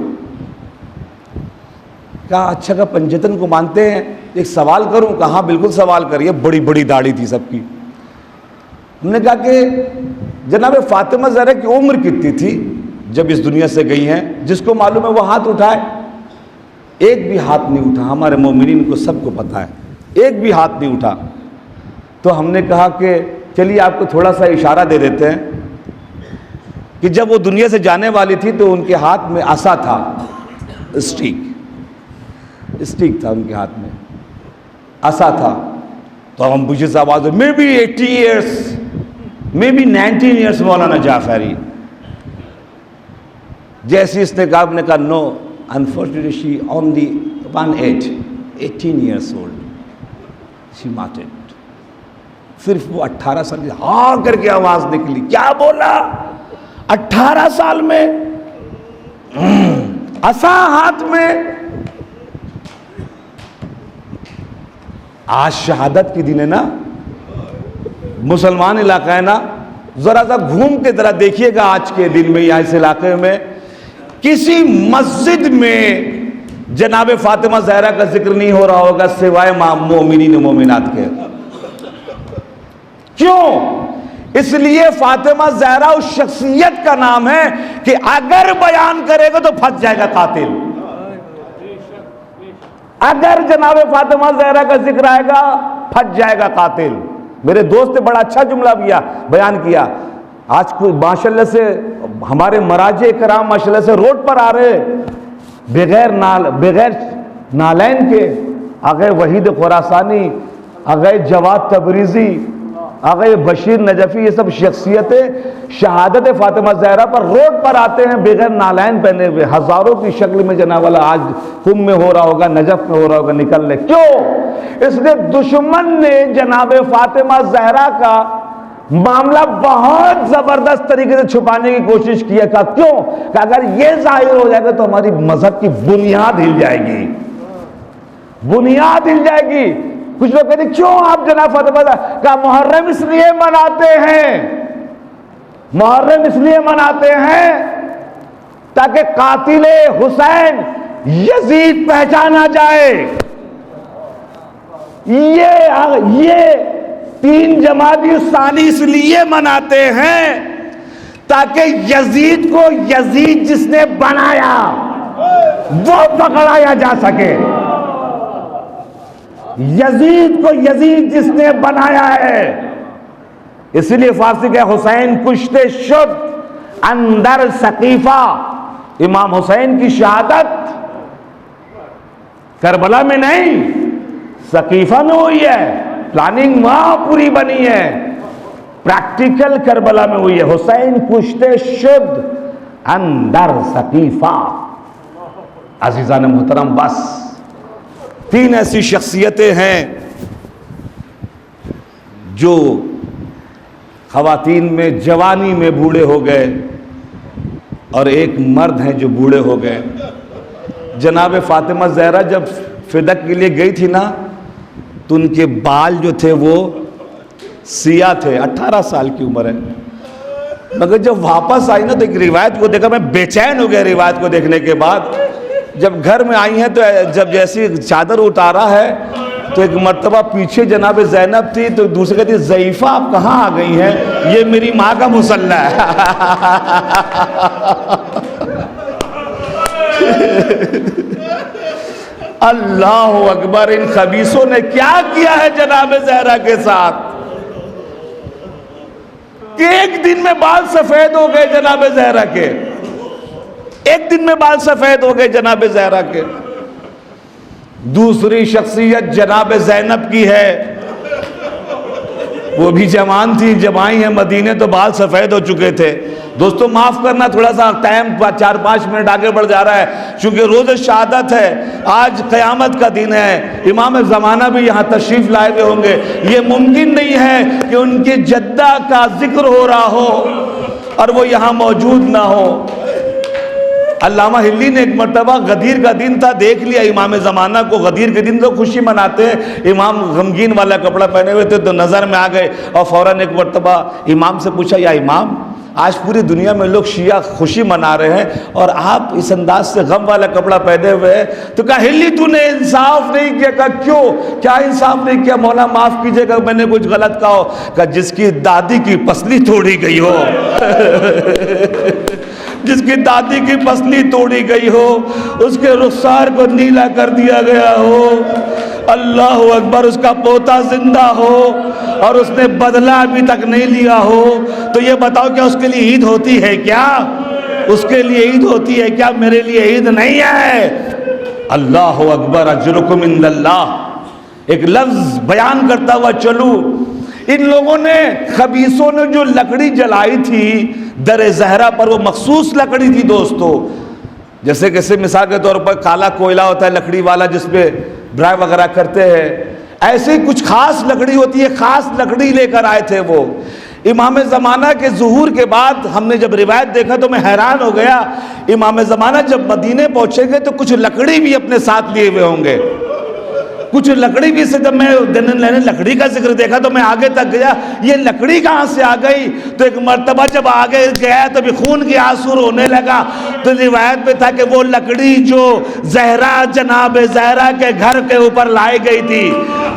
کہا اچھا کہ پنجتن کو مانتے ہیں، ایک سوال کروں؟ کہا ہاں بالکل سوال کریے، بڑی بڑی داڑھی تھی سب کی۔ ہم نے کہا کہ جناب فاطمہ زہرا کی عمر کتنی تھی جب اس دنیا سے گئی ہیں؟ جس کو معلوم ہے وہ ہاتھ اٹھائے۔ ایک بھی ہاتھ نہیں اٹھا، ہمارے مومنین کو سب کو پتہ ہے ایک بھی ہاتھ نہیں اٹھا۔ تو ہم نے کہا کہ چلیے آپ کو تھوڑا سا اشارہ دے دیتے ہیں کہ جب وہ دنیا سے جانے والی تھی تو ان کے ہاتھ میں عصا تھا، اسٹیک تھا ان کے ہاتھ میں، عصا تھا۔ تو ہم بجھے سے آواز ہوئی maybe 80 years, maybe 19 years Maulana Jafri. جیسے اس نے کہا، ہم نے کہا نو unfortunately she only 18 years old she martyred۔ صرف وہ 18 سال کی، ہاں کر کے آواز نکلی۔ کیا بولا؟ 18 سال میں عصا ہاتھ میں۔ آج شہادت کی دن ہے نا، مسلمان علاقہ ہے نا، ذرا سا گھوم کے ذرا دیکھیے گا آج کے دن میں یہاں اس علاقے میں کسی مسجد میں جناب فاطمہ زہرا کا ذکر نہیں ہو رہا ہوگا سوائے مومنین و مومنات کے۔ کیوں؟ اس لیے فاطمہ زہرا اس شخصیت کا نام ہے کہ اگر بیان کرے گا تو پھنس جائے گا قاتل۔ اگر جناب فاطمہ زہرا کا ذکر آئے گا پھنس جائے گا قاتل۔ میرے دوست نے بڑا اچھا جملہ بیان کیا۔ آج کوئی ماشاءاللہ سے ہمارے مراجع کرام ماشاءاللہ سے روڈ پر آ رہے بغیر نالین کے، آگئے وحید خراسانی، آگئے جواد تبریزی، آگئے بشیر نجفی، یہ سب شخصیتیں شہادت فاطمہ زہرا پر روڈ پر آتے ہیں بغیر نالین پہنے ہوئے، ہزاروں کی شکل میں جناب والا آج قم میں ہو رہا ہوگا، نجف میں ہو رہا ہوگا، نکل لے۔ کیوں؟ اس نے دشمن نے جناب فاطمہ زہرا کا معاملہ بہت زبردست طریقے سے چھپانے کی کوشش کیا تھا۔ کیوں؟ کہ اگر یہ ظاہر ہو جائے گا تو ہماری مذہب کی بنیاد ہل جائے گی، بنیاد ہل جائے گی۔ کچھ لوگ کہتے ہیں کیوں آپ جناب فاطمہ کا محرم اس لیے مناتے ہیں، محرم اس لیے مناتے ہیں تاکہ قاتل حسین یزید پہچانا جائے۔ یہ 3 جمادی الثانی اس لیے مناتے ہیں تاکہ یزید کو یزید جس نے بنایا وہ پکڑایا جا سکے، یزید کو یزید جس نے بنایا ہے۔ اسی لیے فارسی کے حسین کشتے شد اندر سقیفہ، امام حسین کی شہادت کربلا میں نہیں سقیفہ میں ہوئی ہے، پلاننگ وہاں پوری بنی ہے، پریکٹیکل کربلا میں ہوئی ہے۔ حسین کشتے شد اندر سقیفہ۔ عزیزان محترم، بس 3 ایسی شخصیتیں ہیں جو خواتین میں جوانی میں بوڑھے ہو گئے، اور ایک مرد ہیں جو بوڑھے ہو گئے۔ جناب فاطمہ زہرا جب فدق کے لیے گئی تھی نا، تو ان کے بال جو تھے وہ سیاہ تھے. 18 سال کی عمر ہے. مگر جب واپس آئی نا تو ایک روایت کو دیکھا, میں بے چین ہو گیا روایت کو دیکھنے کے بعد. جب گھر میں آئی ہیں تو جب جیسی چادر اتارا ہے تو ایک مرتبہ پیچھے جناب زینب تھی, تو دوسرے کہتی ضعیفہ آپ کہاں آ گئی ہیں, یہ میری ماں کا مصلی ہے. اللہ اکبر, ان خبیثوں نے کیا کیا ہے جناب زہرا کے ساتھ کہ ایک دن میں بال سفید ہو گئے جناب زہرا کے, ایک دن میں بال سفید ہو گئے جناب زہرا کے. دوسری شخصیت جناب زینب کی ہے, وہ بھی جوان تھی, جب آئی ہیں مدینے تو بال سفید ہو چکے تھے. دوستو معاف کرنا, تھوڑا سا ٹائم 4-5 منٹ آگے بڑھ جا رہا ہے, چونکہ روز شہادت ہے, آج قیامت کا دن ہے. امام زمانہ بھی یہاں تشریف لائے ہوئے ہوں گے. یہ ممکن نہیں ہے کہ ان کے جدہ کا ذکر ہو رہا ہو اور وہ یہاں موجود نہ ہو. علامہ ہلی نے ایک مرتبہ غدیر کا دن تھا, دیکھ لیا امام زمانہ کو. غدیر کے دن تو خوشی مناتے ہیں, امام غمگین والا کپڑا پہنے ہوئے تھے تو نظر میں آ گئے, اور فوراً ایک مرتبہ امام سے پوچھا, یا امام آج پوری دنیا میں لوگ شیعہ خوشی منا رہے ہیں اور آپ اس انداز سے غم والا کپڑا پہنے ہوئے ہیں. تو کہا ہلی تو نے انصاف نہیں کیا. کہا کیوں, کیا انصاف نہیں کیا؟ مولا معاف کیجئے گا میں نے کچھ غلط کہا ہو. کہا جس کی دادی کی پسلی توڑی گئی ہو, جس کی دادی کی پسلی توڑی گئی ہو, اس کے رخسار کو نیلا کر دیا گیا ہو, اللہ اکبر, اس کا پوتا زندہ ہو اور اس نے بدلہ ابھی تک نہیں لیا ہو, تو یہ بتاؤ کیا اس کے لیے عید ہوتی ہے کیا؟ اس کے لیے عید ہوتی ہے کیا؟ میرے لیے عید نہیں ہے. اللہ اکبر, اجرکم عند اللہ. ایک لفظ بیان کرتا ہوا چلوں, ان لوگوں نے, خبیثوں نے جو لکڑی جلائی تھی در زہرا پر, وہ مخصوص لکڑی تھی دوستو. جیسے مثال کے طور پر کالا کوئلہ ہوتا ہے لکڑی والا جس پہ برائے وغیرہ کرتے ہیں, ایسے کچھ خاص لکڑی ہوتی ہے, خاص لکڑی لے کر آئے تھے وہ. امام زمانہ کے ظہور کے بعد ہم نے جب روایت دیکھا تو میں حیران ہو گیا. امام زمانہ جب مدینے پہنچیں گے تو کچھ لکڑی بھی اپنے ساتھ لیے ہوئے ہوں گے, کچھ لکڑی بھی سے. جب میں لکڑی کا ذکر دیکھا تو میں آگے تک گیا, یہ لکڑی کہاں سے آ گئی؟ تو ایک مرتبہ جب آگے گیا تو بھی خون کی آنسو رونے لگا. تو روایت میں تھا کہ وہ لکڑی جو زہرا, جناب زہرا کے گھر کے اوپر لائی گئی تھی,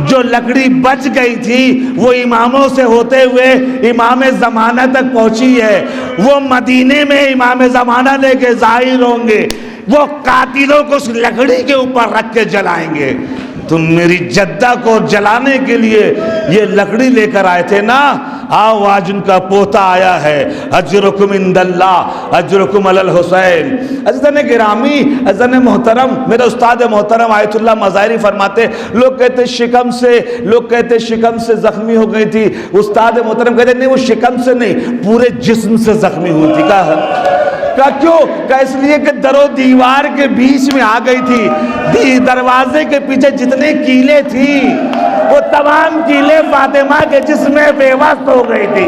جو لکڑی بچ گئی تھی وہ اماموں سے ہوتے ہوئے امام زمانہ تک پہنچی ہے. وہ مدینے میں امام زمانہ لے کے ظاہر ہوں گے, وہ قاتلوں کو اس لکڑی کے اوپر رکھ کے جلائیں گے. تم میری جدہ کو جلانے کے لیے یہ لکڑی لے کر آئے تھے نا, آؤ آج ان کا پوتا آیا ہے. اجرکم عند اللہ, اجرکم علی الحسین. عزیزان گرامی, عزیزان محترم, میرے استاد محترم آیت اللہ مظاہری فرماتے, لوگ کہتے شکم سے زخمی ہو گئی تھی. استاد محترم کہتے نہیں, وہ شکم سے نہیں, پورے جسم سے زخمی ہوئی تھی. کہا کیوں؟ کہا اس لیے کہ در و دیوار کے بیچ میں آ گئی تھی, دروازے کے پیچھے جتنے کیلیں تھی وہ تمام کیلیں فاطمہ کے جسم میں پیوست ہو گئی تھی.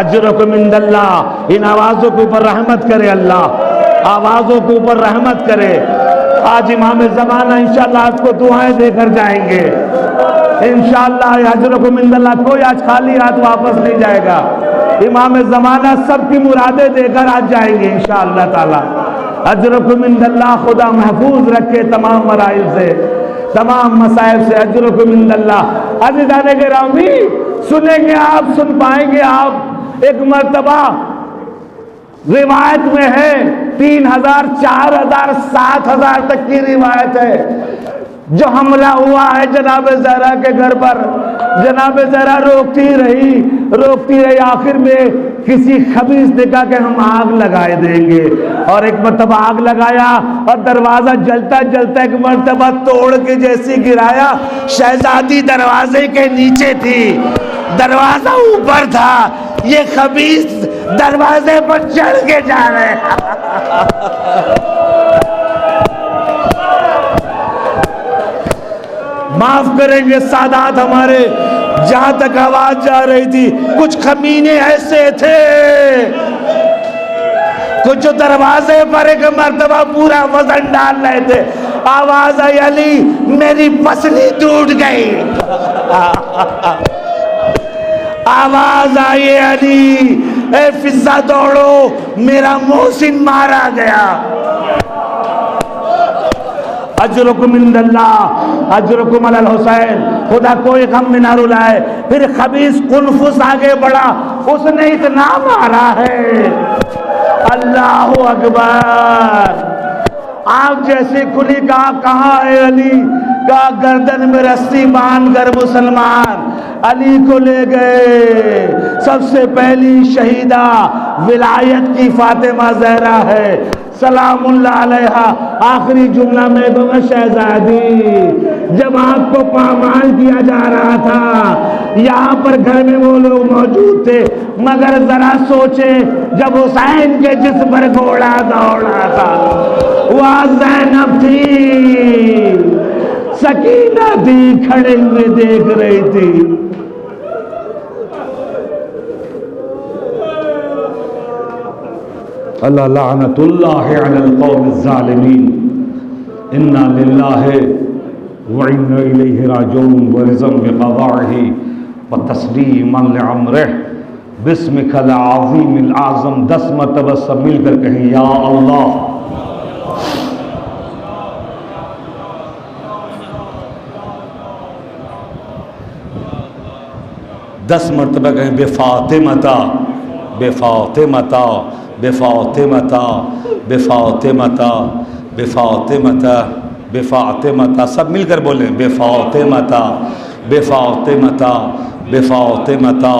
اجرکم عند اللہ. ان آوازوں کے اوپر رحمت کرے اللہ, آوازوں کے اوپر رحمت کرے. آج امام زمانہ انشاءاللہ آپ کو دعائیں دے کر جائیں گے انشاءاللہ. اجرکم عند اللہ. کوئی آج خالی ہاتھ واپس نہیں جائے گا. امام زمانہ سب کی مرادیں دے کر آج جائیں گے انشاءاللہ تعالی. اجرکم عند اللہ. خدا محفوظ رکھے تمام مرائل سے, تمام مصائب سے. اجرکم عند اللہ. عزیزان گرامی, سنیں گے آپ, سن پائیں گے آپ. ایک مرتبہ روایت میں ہے 3000 4000 7000 تک کی روایت ہے جو حملہ ہوا ہے جناب زہرا کے گھر پر. جناب زہرا روکتی رہی, آخر میں کسی خبیث نے کہا کہ ہم آگ لگائے دیں گے, اور ایک مرتبہ آگ لگایا اور دروازہ جلتا ایک مرتبہ توڑ کے جیسی گرایا. شہزادی دروازے کے نیچے تھی, دروازہ اوپر تھا, یہ خبیث دروازے پر چڑھ کے جا رہے ہیں. معاف کریں گے سادات ہمارے, جہاں تک آواز جا رہی تھی کچھ کمینے ایسے تھے, وہ جو دروازے پر ایک مرتبہ پورا وزن ڈال رہے تھے، آواز آئی علی میری پسلی ٹوٹ گئی، آواز آئی علی اے فضہ دوڑو میرا محسن مارا گیا۔ اجرکم عند اللہ اجرکم علی الحسین، خدا کوئی غم میں نہ رلائے۔ پھر خبیث قنفس آگے بڑھا، اس نے اتنا مارا ہے، اللہ اکبر، آنکھ جیسی کھلی، کہاں ہے علی؟ کہا گردن میں رسی باندھ کر مسلمان علی کو لے گئے۔ سب سے پہلی شہیدہ ولایت کی فاطمہ زہرا ہے سلام اللہ علیہا۔ آخری جملہ میں دوں گا شہزادی، جب آپ کو پامال کیا جا رہا تھا یہاں پر گھر میں وہ لوگ موجود تھے، مگر ذرا سوچے جب حسین کے جسم پر گھوڑا دوڑا تھا وہاں زینب تھی، سکینہ تھی، کھڑے ہوئے دیکھ رہی تھی۔ اللہ لعنت اللہ علی القوم الظالمین، انا للہ وإنا الیہ راجعون، ورضا بقضائہ وتسلیما لامرہ، بسمک العظیم الاعظم۔ 10 مرتبہ سب مل کر کہیں یا اللہ۔ 10 مرتبہ کہیں بے فاطمتا بے فاطمتا بے فاطمتا بے فاطمتا بے فاطمتا بے فاطمتا، سب مل کر بولیں بے فاطمتا بے فاطمتا بے فاطمتا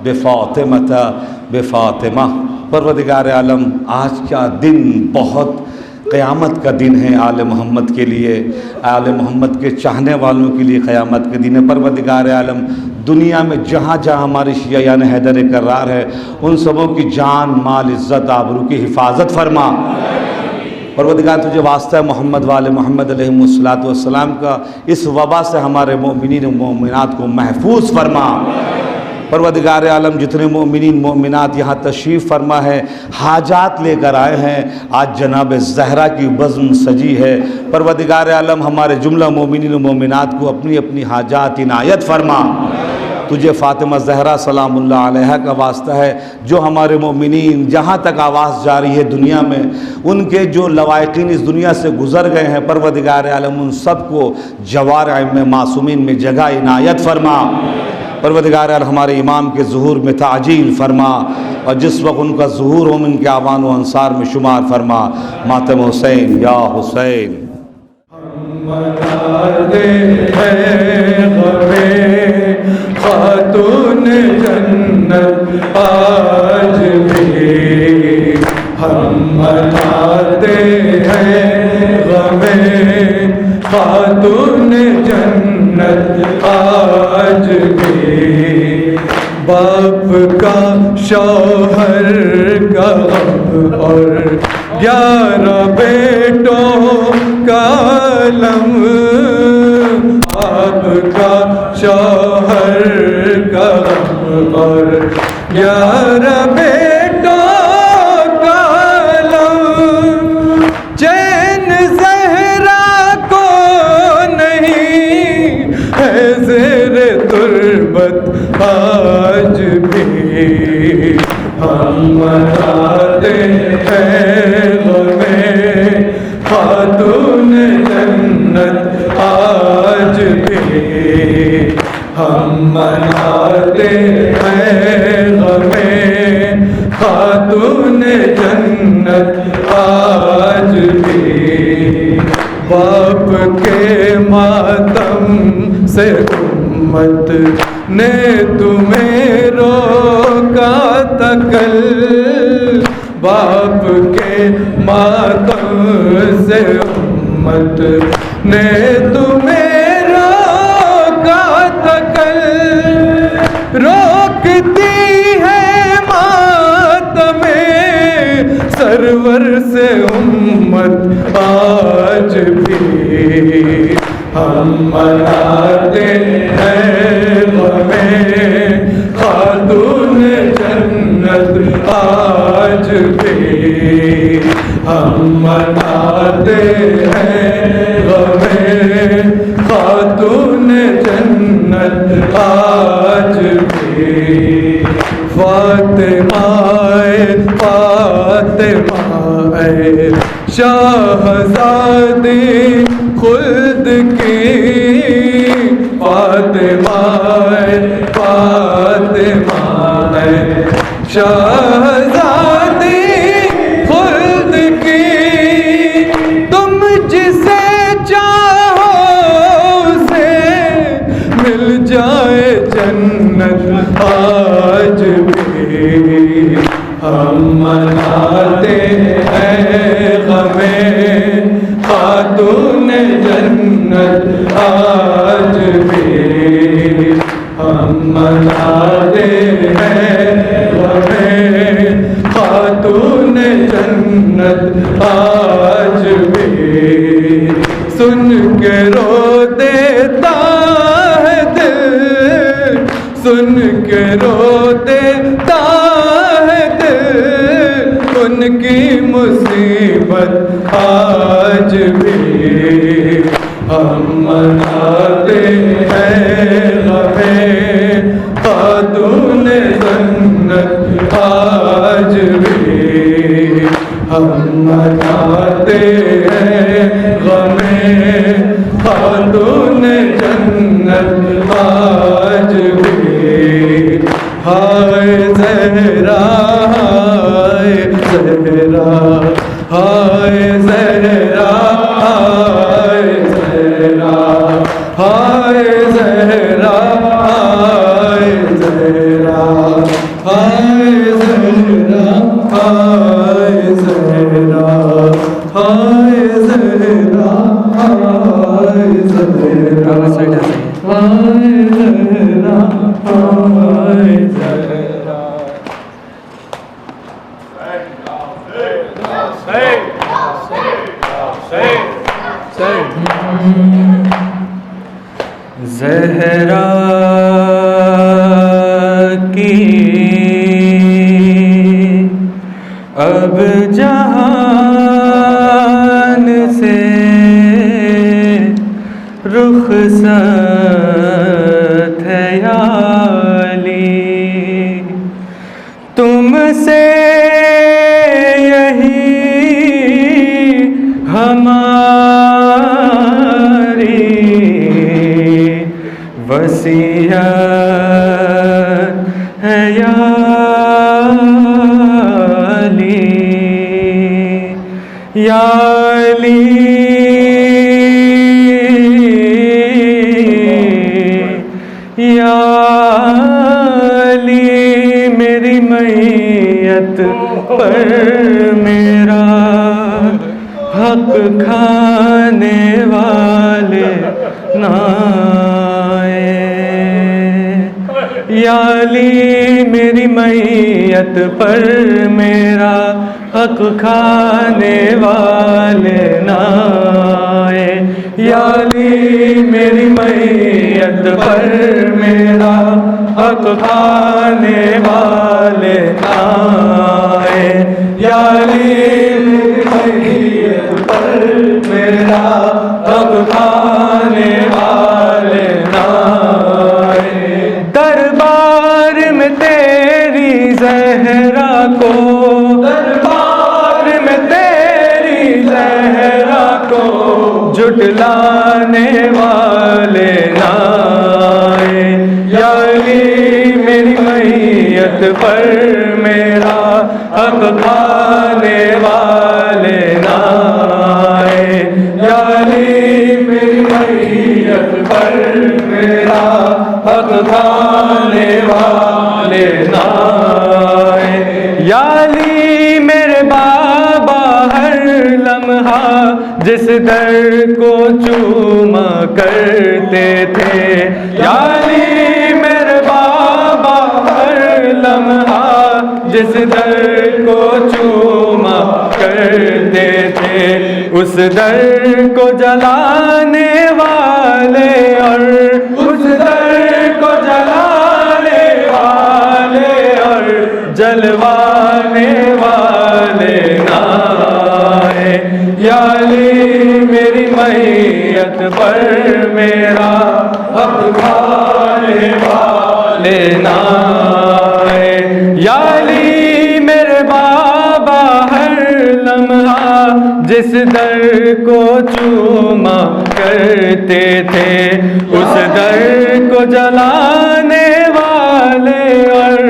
بے فاطمتا بے فاطمہ۔ پروردگار عالم، آج کا دن بہت قیامت کا دن ہے آل محمد کے لیے، آل محمد کے چاہنے والوں کے لیے قیامت کا دن ہے۔ پروردگار عالم، دنیا میں جہاں جہاں ہمارے شیعان حیدر کرار ہے ان سبوں کی جان مال عزت آبرو کی حفاظت فرما۔ پروردگار تجھے واسطہ ہے محمد والے محمد علیہ السلام کا، اس وبا سے ہمارے مومنین و مومنات کو محفوظ فرما۔ پروردگار عالم، جتنے مومنین مومنات یہاں تشریف فرما ہے، حاجات لے کر آئے ہیں، آج جناب زہرا کی بزم سجی ہے۔ پروردگار عالم، ہمارے جملہ مومنین و مومنات کو اپنی اپنی حاجات عنایت فرما۔ تجھے فاطمہ زہرا سلام اللہ علیہ کا واسطہ ہے، جو ہمارے مومنین جہاں تک آواز جاری ہے دنیا میں، ان کے جو لوائقین اس دنیا سے گزر گئے ہیں، پروردگار عالم ان سب کو جوارح میں معصومین میں جگہ عنایت فرما۔ پروردگار عالم، ہمارے امام کے ظہور میں تعجیل فرما، اور جس وقت ان کا ظہور ہو ان کے آوان و انصار میں شمار فرما۔ ماتم حسین یا حسین۔ منادے ہیں غمے خاتون جنت آج بھی، ہم مناتے ہیں غمے خاتون جنت آج بھی، باپ کا شوہر کا غم اور 11 بیٹوں کا علم، باپ کا شوہر کا غم اور 11 بیٹوں کا علم، چین زہرا کو نہیں ہے زیر تربت آج بھی، ہم مناتے ہیں غمے خاتون جنت آج بھی، ہم مناتے ہیں غمے خاتون جنت آج بھی، باپ کے ماتم سے امت نے تمہیں روکا تھا کل، باپ کے ماتم سے امت نے تمہیں روکا تھا کل، روکتی ہے ماتم سرور سے امت آج بھی، ہم مناتے ہیں غمے خاتون جنت آج بھی۔ ہم مناتے ہیں غمِ خاتون جنت آج بھی فاطمہ فاطمہ شاہزادی خلد کی فاطمہ فاطمہ شاہزادی خلد کی تم جسے چاہو اسے مل جائے جنت آج بھی ہم مناتے ہیں غمِ خاتون جنت آج بھی ہم مناتے ہیں غمِ خاتون جنت آج بھی سن کے رو دیتا ہے دل سن کے رو دیتا ہے دل ان کی مصیبت آج بھی ہم مناتے ہیں غمِ خاتون جنت آج بھی ہم مناتے ہیں غمِ خاتون جنت آج بھی ہائے زہرا ہائے زہرا ہائے زہرا ہائے زہرا ہائے زہرا ہائے زہرا ہائے زہرا ہائے زہرا ہائے زہرا ہائے زہرا ہائے زہرا ہائے زہرا زہرا کی اب جہان سے رخصت ہے یا علی تم سے یہی ہماری وصیت ہے یا علی یا علی یا علی میری میت پر میرا حق کھانے والے نہ آئے یا علی میری میت پر میرا حق کھانے والے نہ آئے یا علی میری میت پر میرا حق کھانے والے نہ آئے یا علی میری میت پر میرا حق کھانے والے نہ آئے دربار میں تیری زہرا کو دربار میں تیری زہرا کو جھٹلانے والے نہ آئے یا علی میری میت پر میرا حق کھانے والے نہ آئے یا علی میری میت پر میرا حق کھانے والے نہ آئے یا علی میرے بابا ہر لمحہ جس در کو چوما کرتے تھے یا علی میرے بابا ہر لمحہ جس در کو چوما کرتے تھے اس در کو جلانے والے اور اس در کو جلانے والے اور جلوانے والے نہ یا علی میری میت پر میرا حق کھانے والے نہ آئے، یا علی میرے بابا ہر لمحہ جس در کو چوما کرتے تھے، اس در کو جلانے والے اور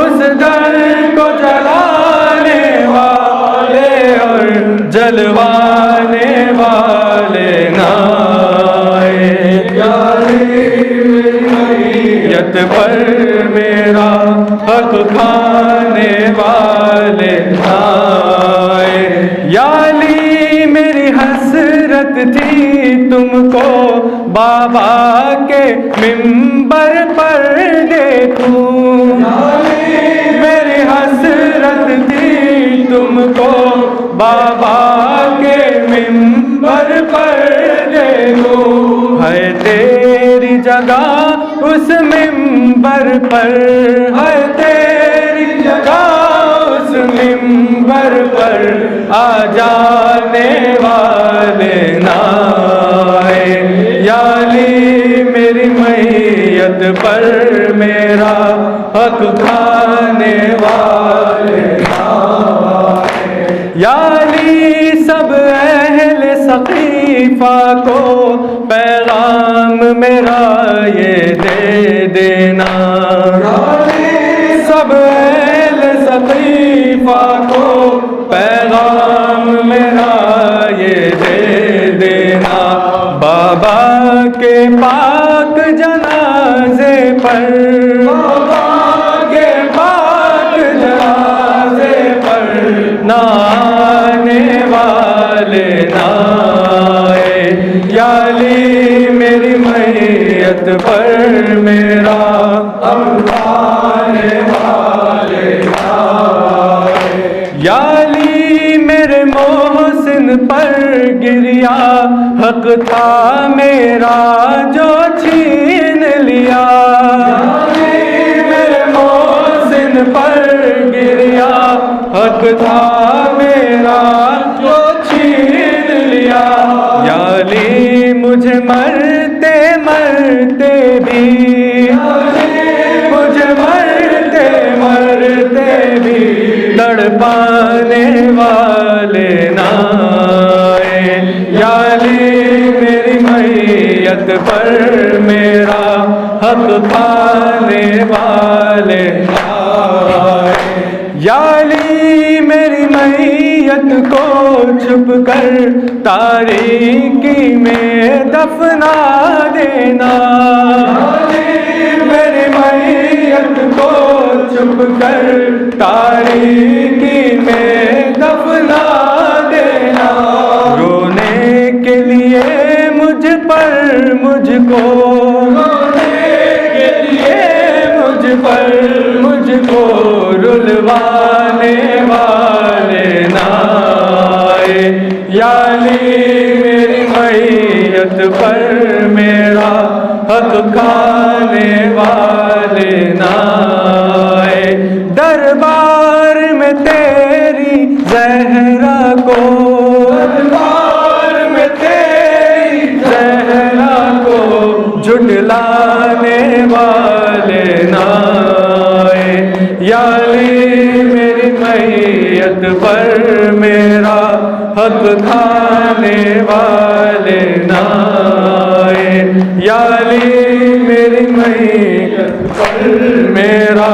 اس در کو جلانے والے اور جلوانے والے نہ آئے، یا علی میت پر میرا حق کھانے والے نہ آئے، یا علی میری حسرت تھی تم کو بابا کے منبر پر دیکھوں، میری حسرت تھی تم کو بابا کے منبر پر دیکھوں، ہے تیری جگہ اس منبر پر، ہے تیری جگہ اس منبر پر، آ جانے والے نہ آئے، یا علی میری میت پر میرا حق کھانے والے نہ آئے، یا علی سب اہل سقیفہ کو پیغام میرا یہ دے دینا، سب اہل سقیفہ کو پیغام میرا یہ دے دینا، بابا کے پاک جنازے پر، بابا کے پاک جنازے پر نہ آنے والے نہ آئے، یا علی میری میت پر میرا حق کھانے والے نہ آئے، یا علی میرے محسن پر گریا حق تھا میرا جو چھین لیا، میرے محسن پر گریا حق تھا میرا جو چھین لیا، یا علی مجھے مرتے مرتے بھی، مجھے مرتے مرتے بھی تڑپانے والے نہ آئے، یا علی میری میت پر میرا حق کھانے والے نہ آئے، یا علی میری میت کو چھپ کر تاریکی میں دفنا دینا، میری میت کو چھپ کر تاریکی میں دفنا دینا، رونے کے لیے مجھ پر مجھ کو، رونے کے لیے مجھ پر مجھ کو رلوانے والے نہ آئے، یا علی میری میت پر میرا حق کھانے والے نہ آئے، دربار میں تیری زہرا کو، دربار میں تیری زہرا کو جھٹلانے والے نہ آئے، یا علی میری میت پر میرا حق کھانے والے نہ آئے، یا علی میری میت پر میرا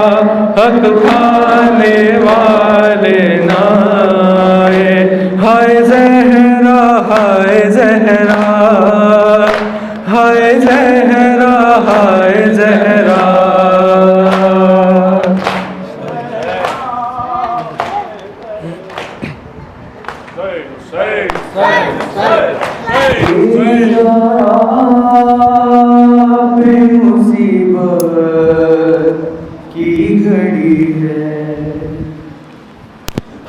حق کھانے والے نہ آئے، ہائے زہرا ہائے زہرا ہائے زہرا ہائے زہرا، مصیبت کی گھڑی ہے،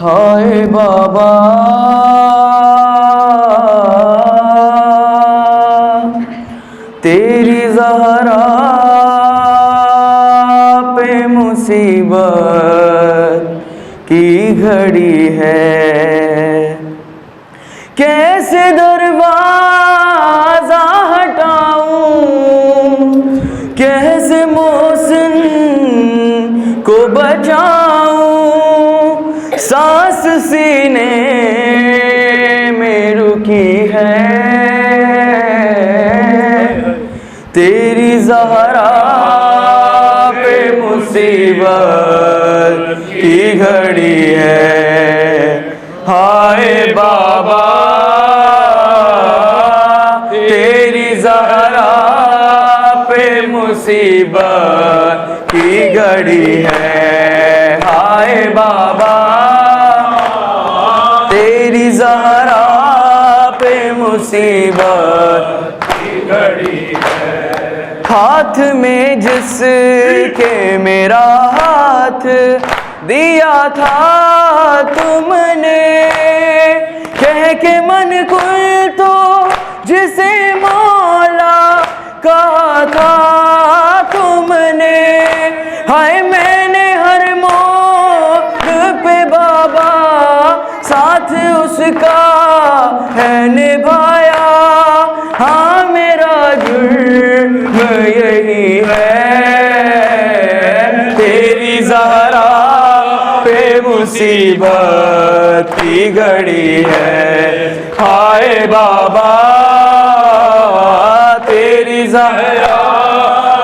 ہائے بابا تیری زہرا پہ مصیبت کی گھڑی ہے، کہ سینے میں رکی ہے تیری زہرا پہ مصیبت کی گھڑی ہے ہائے بابا تیری زہرا پہ مصیبت کی گھڑی ہے ہائے بابا تیری زہرا پہ مصیبت کی گھڑی ہے ہاتھ میں جس کے میرا ہاتھ دیا تھا تم نے کہہ کے من کل تو جسے مولا کہا تھا تم نے ہائے میں نے ہر موڑ پہ بابا ساتھ اس کا ہے نبھایا ہاں میرا جرم یہی ہے تیری زہرا پہ مصیبت کی گھڑی ہے ہائے بابا تیری زہرا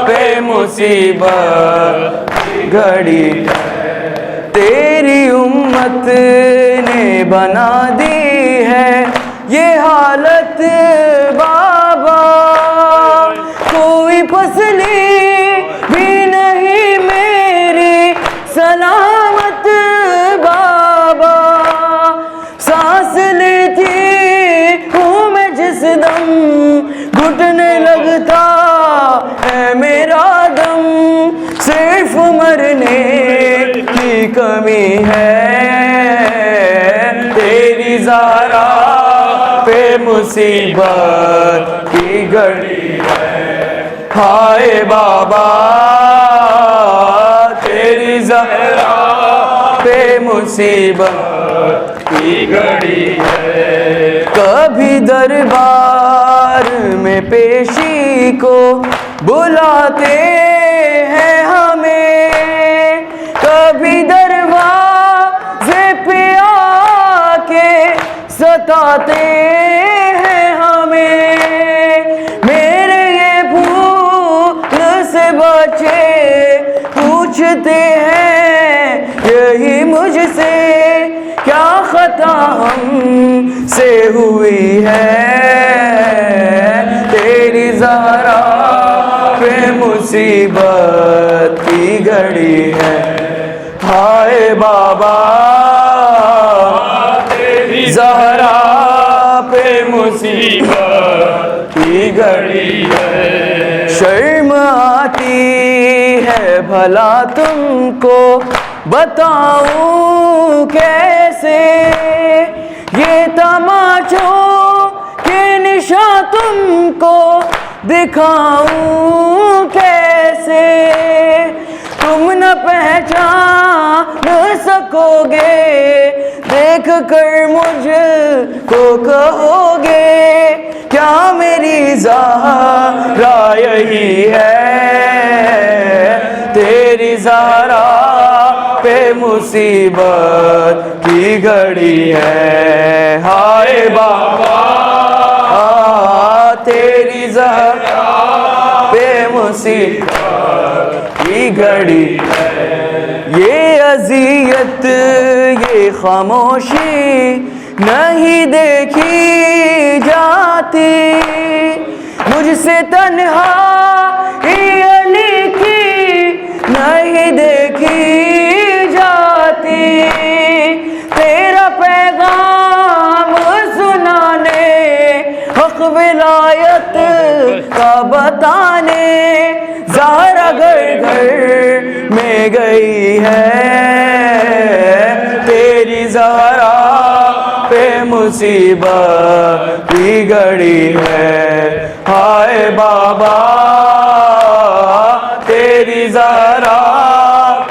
پہ مصیبت کی گھڑی ہے تیری امت نے بنا دی ہے یہ حالت بابا کوئی پسلی بھی نہیں میری سلامت بابا سانس لیتی ہوں میں جس دم گھٹنے لگتا ہے میرا دم صرف مرنے کی کمی ہے تیری زہرا پہ مصیبت کی گھڑی ہے ہائے بابا تیری زہرا پہ مصیبت کی گھڑی ہے کبھی دربار میں پیشی کو بلاتے ہیں ہمیں کبھی دروازے پہ آ کے ستاتے ہیں ہمیں میرے یہ بھول سے بچے پوچھتے ہیں یہی مجھ سے کیا خطا ہم سے ہوئی ہے تیری زہرا پہ مصیبت کی گھڑی ہے ہائے بابا تیری زہرا پہ مصیبت کی گھڑی ہے شرم آتی ہے بھلا تم کو بتاؤں کیسے یہ تماچوں کے نشاں تم کو دکھاؤں کیسے تم نہ پہچان سکو گے دیکھ کر مجھ کو کہو گے کیا میری زہرا یہی ہے تیری زہرا پہ مصیبت کی گھڑی ہے ہائے بابا تیری زہرا پہ مصیبت کی گھڑی ہے یہ اذیت یہ خاموشی نہیں دیکھی جاتی مجھ سے تنہا علی کی نہیں دیکھی جاتی تیرا پیغام سنانے حق ولایت کا بتانے زہرا گھر گھر میں گئی ہے تیری زہرا پہ مصیبت کی گھڑی ہے ہائے بابا تیری زہرا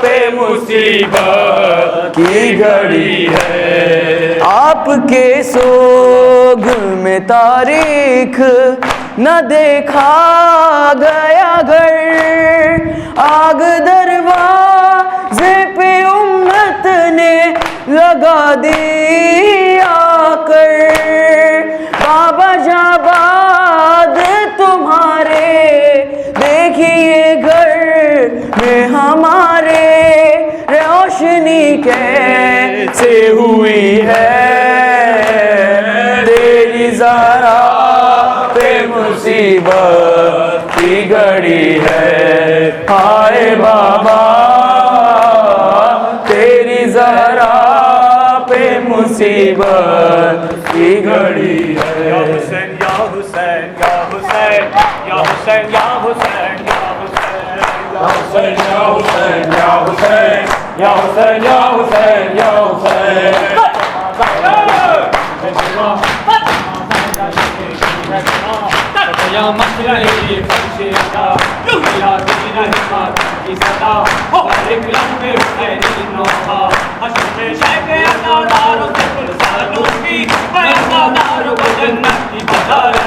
پہ مصیبت کی گھڑی ہے آپ کے سوگ میں تاریخ نہ دیکھا گیا گھر آگ دروازے پہ امت نے لگا دی آ کر بابا جاباد تمہارے دیکھیے گھر میں ہمارے روشنی کیسے ہوئی ہے تیری ذرا پہ مصیبت کی گھڑی ہے ہائے بابا تیری ذرا پہ مصیبت کی گھڑی ہے یا حسین یا حسین یا حسین یا حسین یا حسین یا حسین یا حسین یا حسین یا حسین یا حسین یا حسین یا مسئلہ فرشتہ یا دین حکمت کی صدا ایک لمبے حسینی نوحہ حشر میں شیخ عزادار و سکل سالوں کی عزادار و جنت کی بشارت